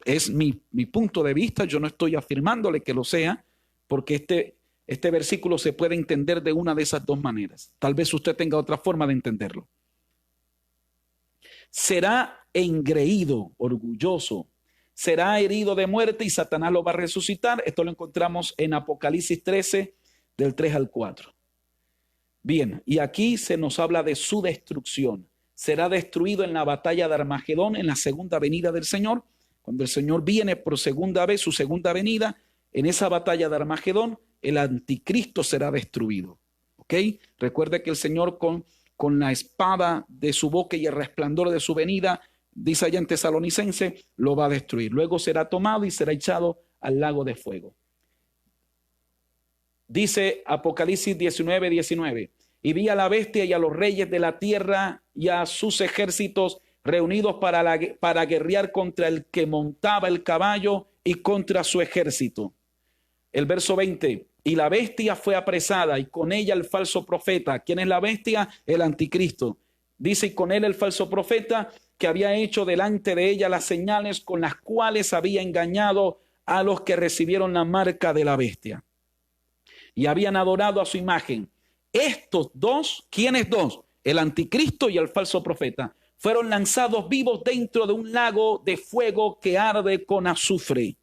Es mi punto de vista, yo no estoy afirmándole que lo sea, porque este versículo se puede entender de una de esas dos maneras. Tal vez usted tenga otra forma de entenderlo. Será engreído, orgulloso, será herido de muerte y Satanás lo va a resucitar. Esto lo encontramos en Apocalipsis 13, del 3 al 4. Bien, y aquí se nos habla de su destrucción. Será destruido en la batalla de Armagedón, en la segunda venida del Señor. Cuando el Señor viene por segunda vez, su segunda venida, en esa batalla de Armagedón, el anticristo será destruido. ¿Ok? Recuerde que el Señor con la espada de su boca y el resplandor de su venida, dice allá en Tesalonicense, lo va a destruir. Luego será tomado y será echado al lago de fuego. Dice Apocalipsis 19:19. Y vi a la bestia y a los reyes de la tierra y a sus ejércitos reunidos para guerrear contra el que montaba el caballo y contra su ejército. El verso 20. Y la bestia fue apresada y con ella el falso profeta. ¿Quién es la bestia? El anticristo. Dice, y con él el falso profeta que había hecho delante de ella las señales con las cuales había engañado a los que recibieron la marca de la bestia y habían adorado a su imagen. Estos dos, ¿quiénes dos? El anticristo y el falso profeta, fueron lanzados vivos dentro de un lago de fuego que arde con azufre.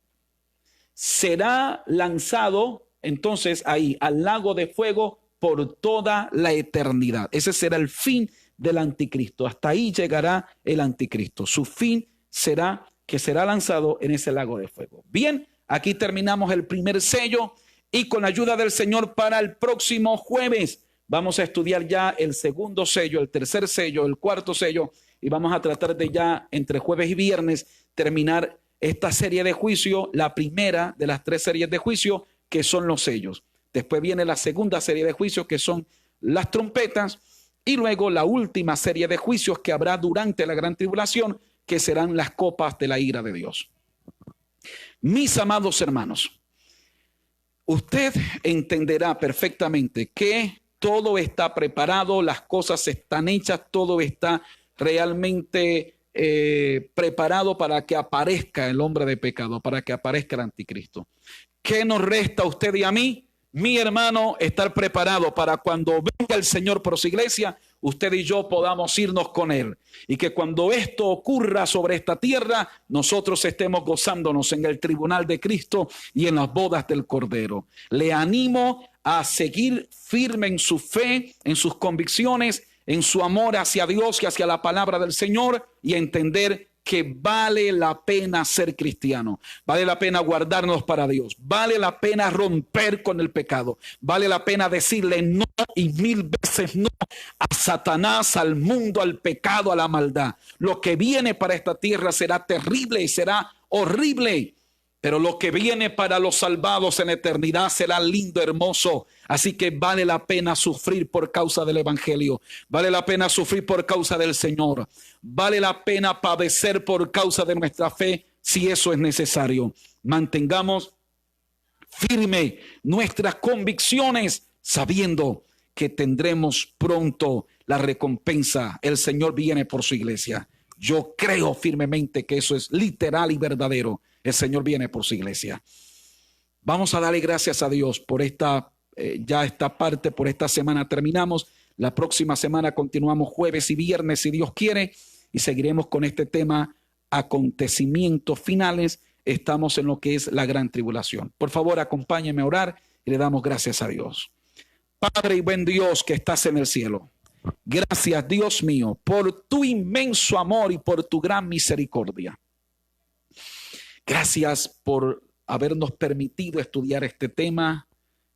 Será lanzado entonces ahí al lago de fuego por toda la eternidad. Ese será el fin del anticristo. Hasta ahí llegará el anticristo. Su fin será que será lanzado en ese lago de fuego. Bien, aquí terminamos el primer sello y con la ayuda del Señor para el próximo jueves vamos a estudiar ya el segundo sello, el tercer sello, el cuarto sello y vamos a tratar de ya entre jueves y viernes terminar esta serie de juicio, la primera de las 3 series de juicio que son los sellos. Después viene la segunda serie de juicios que son las trompetas y luego la última serie de juicios que habrá durante la gran tribulación que serán las copas de la ira de Dios. Mis amados hermanos, usted entenderá perfectamente que todo está preparado, las cosas están hechas, todo está realmente preparado para que aparezca el hombre de pecado, para que aparezca el anticristo. ¿Qué nos resta a usted y a mí? Mi hermano, estar preparado para cuando venga el Señor por su iglesia, usted y yo podamos irnos con Él. Y que cuando esto ocurra sobre esta tierra, nosotros estemos gozándonos en el tribunal de Cristo y en las bodas del Cordero. Le animo a seguir firme en su fe, en sus convicciones, en su amor hacia Dios y hacia la palabra del Señor y a entender que vale la pena ser cristiano, vale la pena guardarnos para Dios, vale la pena romper con el pecado, vale la pena decirle no y 1000 veces no a Satanás, al mundo, al pecado, a la maldad. Lo que viene para esta tierra será terrible y será horrible, pero lo que viene para los salvados en eternidad será lindo, hermoso. Así que vale la pena sufrir por causa del evangelio. Vale la pena sufrir por causa del Señor. Vale la pena padecer por causa de nuestra fe, si eso es necesario. Mantengamos firme nuestras convicciones, sabiendo que tendremos pronto la recompensa. El Señor viene por su iglesia. Yo creo firmemente que eso es literal y verdadero. El Señor viene por su iglesia. Vamos a darle gracias a Dios por esta parte, por esta semana terminamos. La próxima semana continuamos jueves y viernes, si Dios quiere, y seguiremos con este tema, acontecimientos finales. Estamos en lo que es la gran tribulación. Por favor, acompáñenme a orar y le damos gracias a Dios. Padre y buen Dios que estás en el cielo. Gracias, Dios mío, por tu inmenso amor y por tu gran misericordia. Gracias por habernos permitido estudiar este tema.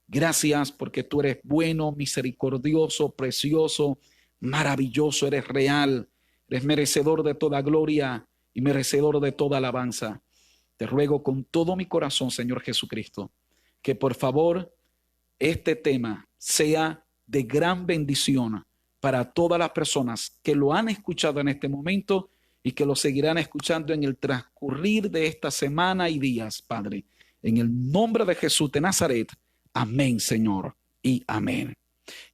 Gracias porque tú eres bueno, misericordioso, precioso, maravilloso, eres real, eres merecedor de toda gloria y merecedor de toda alabanza. Te ruego con todo mi corazón, Señor Jesucristo, que por favor este tema sea de gran bendición para todas las personas que lo han escuchado en este momento y que lo seguirán escuchando en el transcurrir de esta semana y días, Padre. En el nombre de Jesús de Nazaret. Amén, Señor, y amén.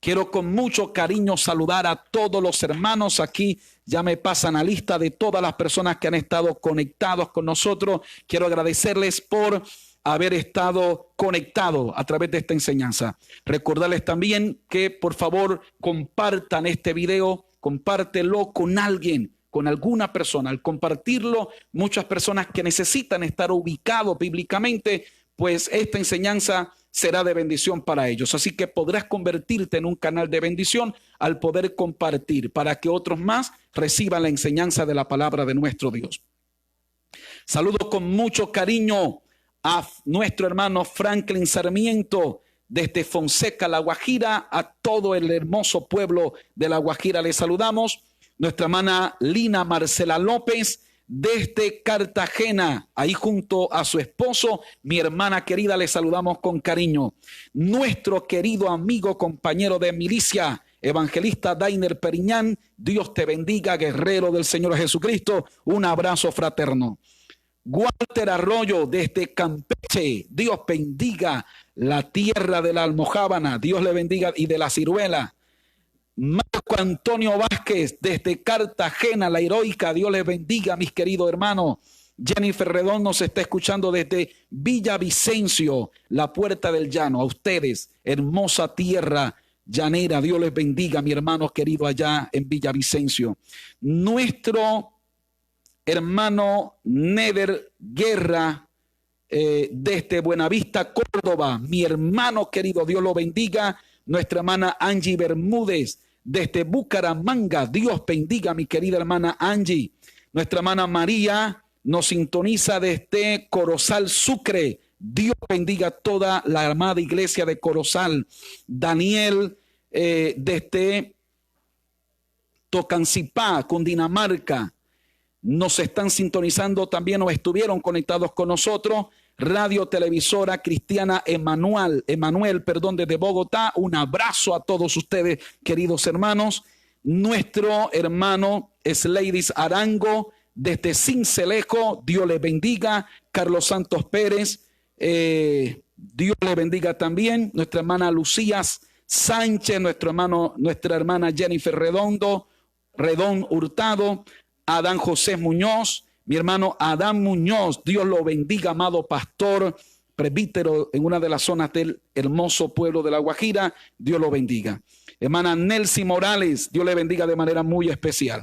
Quiero con mucho cariño saludar a todos los hermanos. Aquí ya me pasan la lista de todas las personas que han estado conectados con nosotros. Quiero agradecerles por haber estado conectados a través de esta enseñanza. Recordarles también que por favor compartan este video, compártelo con alguien, con alguna persona. Al compartirlo, muchas personas que necesitan estar ubicados bíblicamente, pues esta enseñanza será de bendición para ellos. Así que podrás convertirte en un canal de bendición al poder compartir para que otros más reciban la enseñanza de la palabra de nuestro Dios. Saludo con mucho cariño a nuestro hermano Franklin Sarmiento desde Fonseca, La Guajira. A todo el hermoso pueblo de La Guajira les saludamos. Nuestra hermana Lina Marcela López desde Cartagena, ahí junto a su esposo, mi hermana querida, le saludamos con cariño. Nuestro querido amigo, compañero de milicia, evangelista Dainer Periñán, Dios te bendiga, guerrero del Señor Jesucristo, un abrazo fraterno. Walter Arroyo desde Campeche, Dios bendiga la tierra de la almojábana, Dios le bendiga, y de la ciruela. Marco Antonio Vázquez desde Cartagena, la heroica, Dios les bendiga, mis queridos hermanos. Jennifer Redón nos está escuchando desde Villavicencio, la Puerta del Llano. A ustedes, hermosa tierra llanera, Dios les bendiga, mi hermano querido allá en Villavicencio. Nuestro hermano Neder Guerra desde Buenavista, Córdoba, mi hermano querido, Dios lo bendiga. Nuestra hermana Angie Bermúdez desde Bucaramanga, Dios bendiga, mi querida hermana Angie. Nuestra hermana María nos sintoniza desde Corozal, Sucre. Dios bendiga toda la amada iglesia de Corozal. Daniel desde Tocancipá, Cundinamarca, nos están sintonizando también o estuvieron conectados con nosotros. Radio Televisora Cristiana Emanuel, desde Bogotá. Un abrazo a todos ustedes, queridos hermanos. Nuestro hermano Sladys Arango desde Cincelejo, Dios le bendiga. Carlos Santos Pérez, Dios le bendiga también. Nuestra hermana Lucía Sánchez, nuestra hermana Jennifer Redón Hurtado, Adán José Muñoz, mi hermano Adán Muñoz, Dios lo bendiga, amado pastor, presbítero en una de las zonas del hermoso pueblo de La Guajira, Dios lo bendiga. Hermana Nelcy Morales, Dios le bendiga de manera muy especial.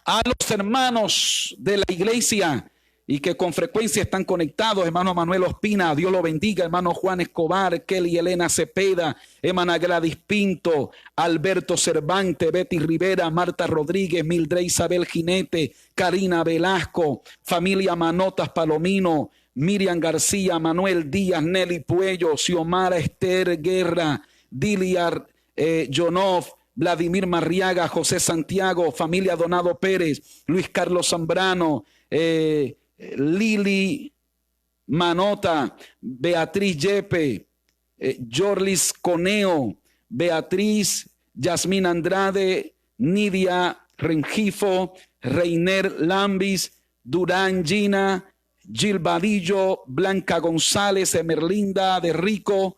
A los hermanos de la iglesia y que con frecuencia están conectados. Hermano Manuel Ospina, Dios lo bendiga. Hermano Juan Escobar, Kelly Elena Cepeda, hermana Gladys Pinto, Alberto Cervantes, Betty Rivera, Marta Rodríguez, Mildred Isabel Jinete, Karina Velasco, familia Manotas Palomino, Miriam García, Manuel Díaz, Nelly Puello, Xiomara Esther Guerra, Dilia Jonov, Vladimir Marriaga, José Santiago, familia Donado Pérez, Luis Carlos Zambrano, Lili Manota, Beatriz Yepe, Jorlis Coneo, Beatriz Yasmín Andrade, Nidia Rengifo, Reiner Lambis, Durán Gina, Gil Vadillo, Blanca González, Emerlinda de Rico,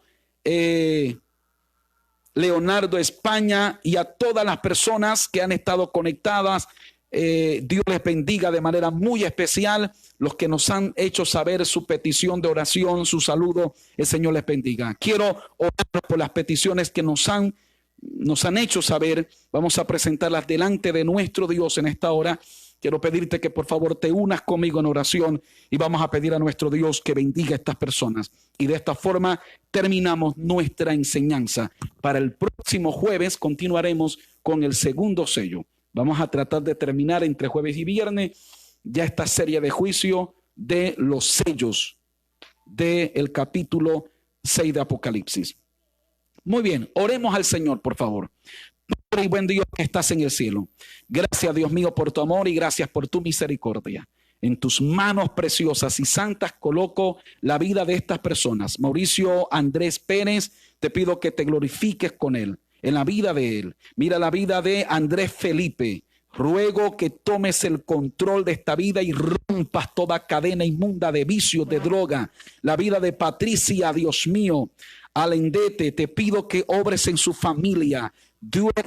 Leonardo España, y a todas las personas que han estado conectadas. Dios les bendiga de manera muy especial. Los que nos han hecho saber su petición de oración, su saludo, el Señor les bendiga. Quiero orar por las peticiones que nos han hecho saber. Vamos a presentarlas delante de nuestro Dios en esta hora. Quiero pedirte que por favor te unas conmigo en oración y vamos a pedir a nuestro Dios que bendiga a estas personas. Y de esta forma terminamos nuestra enseñanza. Para el próximo jueves continuaremos con el segundo sello. Vamos a tratar de terminar entre jueves y viernes ya esta serie de juicio de los sellos del capítulo 6 de Apocalipsis. Muy bien, oremos al Señor, por favor. Padre y buen Dios que estás en el cielo, gracias Dios mío por tu amor y gracias por tu misericordia. En tus manos preciosas y santas coloco la vida de estas personas. Mauricio Andrés Pérez, te pido que te glorifiques con él, en la vida de él. Mira la vida de Andrés Felipe. Ruego que tomes el control de esta vida y rompas toda cadena inmunda de vicios, de droga. La vida de Patricia, Dios mío, Alendete, te pido que obres en su familia.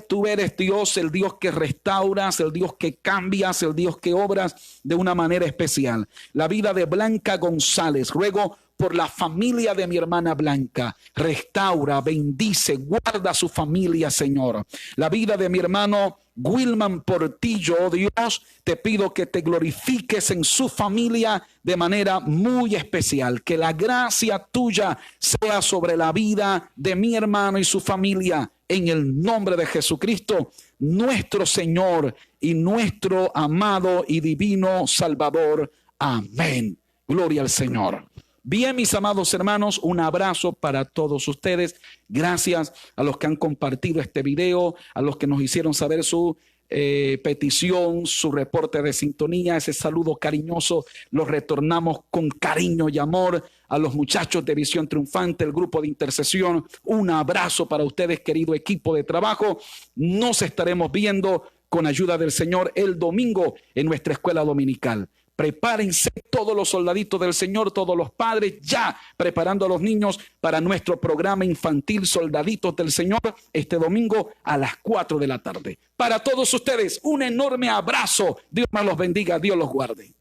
Tú eres Dios, el Dios que restauras, el Dios que cambias, el Dios que obras de una manera especial. La vida de Blanca González, ruego por la familia de mi hermana Blanca, restaura, bendice, guarda su familia, Señor. La vida de mi hermano Wilman Portillo, oh Dios, te pido que te glorifiques en su familia de manera muy especial. Que la gracia tuya sea sobre la vida de mi hermano y su familia. En el nombre de Jesucristo, nuestro Señor y nuestro amado y divino Salvador. Amén. Gloria al Señor. Bien, mis amados hermanos, un abrazo para todos ustedes. Gracias a los que han compartido este video, a los que nos hicieron saber su petición, su reporte de sintonía. Ese saludo cariñoso lo retornamos con cariño y amor. A los muchachos de Visión Triunfante, el grupo de intercesión, un abrazo para ustedes, querido equipo de trabajo. Nos estaremos viendo con ayuda del Señor el domingo en nuestra escuela dominical. Prepárense todos los soldaditos del Señor, todos los padres, ya preparando a los niños para nuestro programa infantil Soldaditos del Señor este domingo a las 4 de la tarde. Para todos ustedes, un enorme abrazo. Dios me los bendiga, Dios los guarde.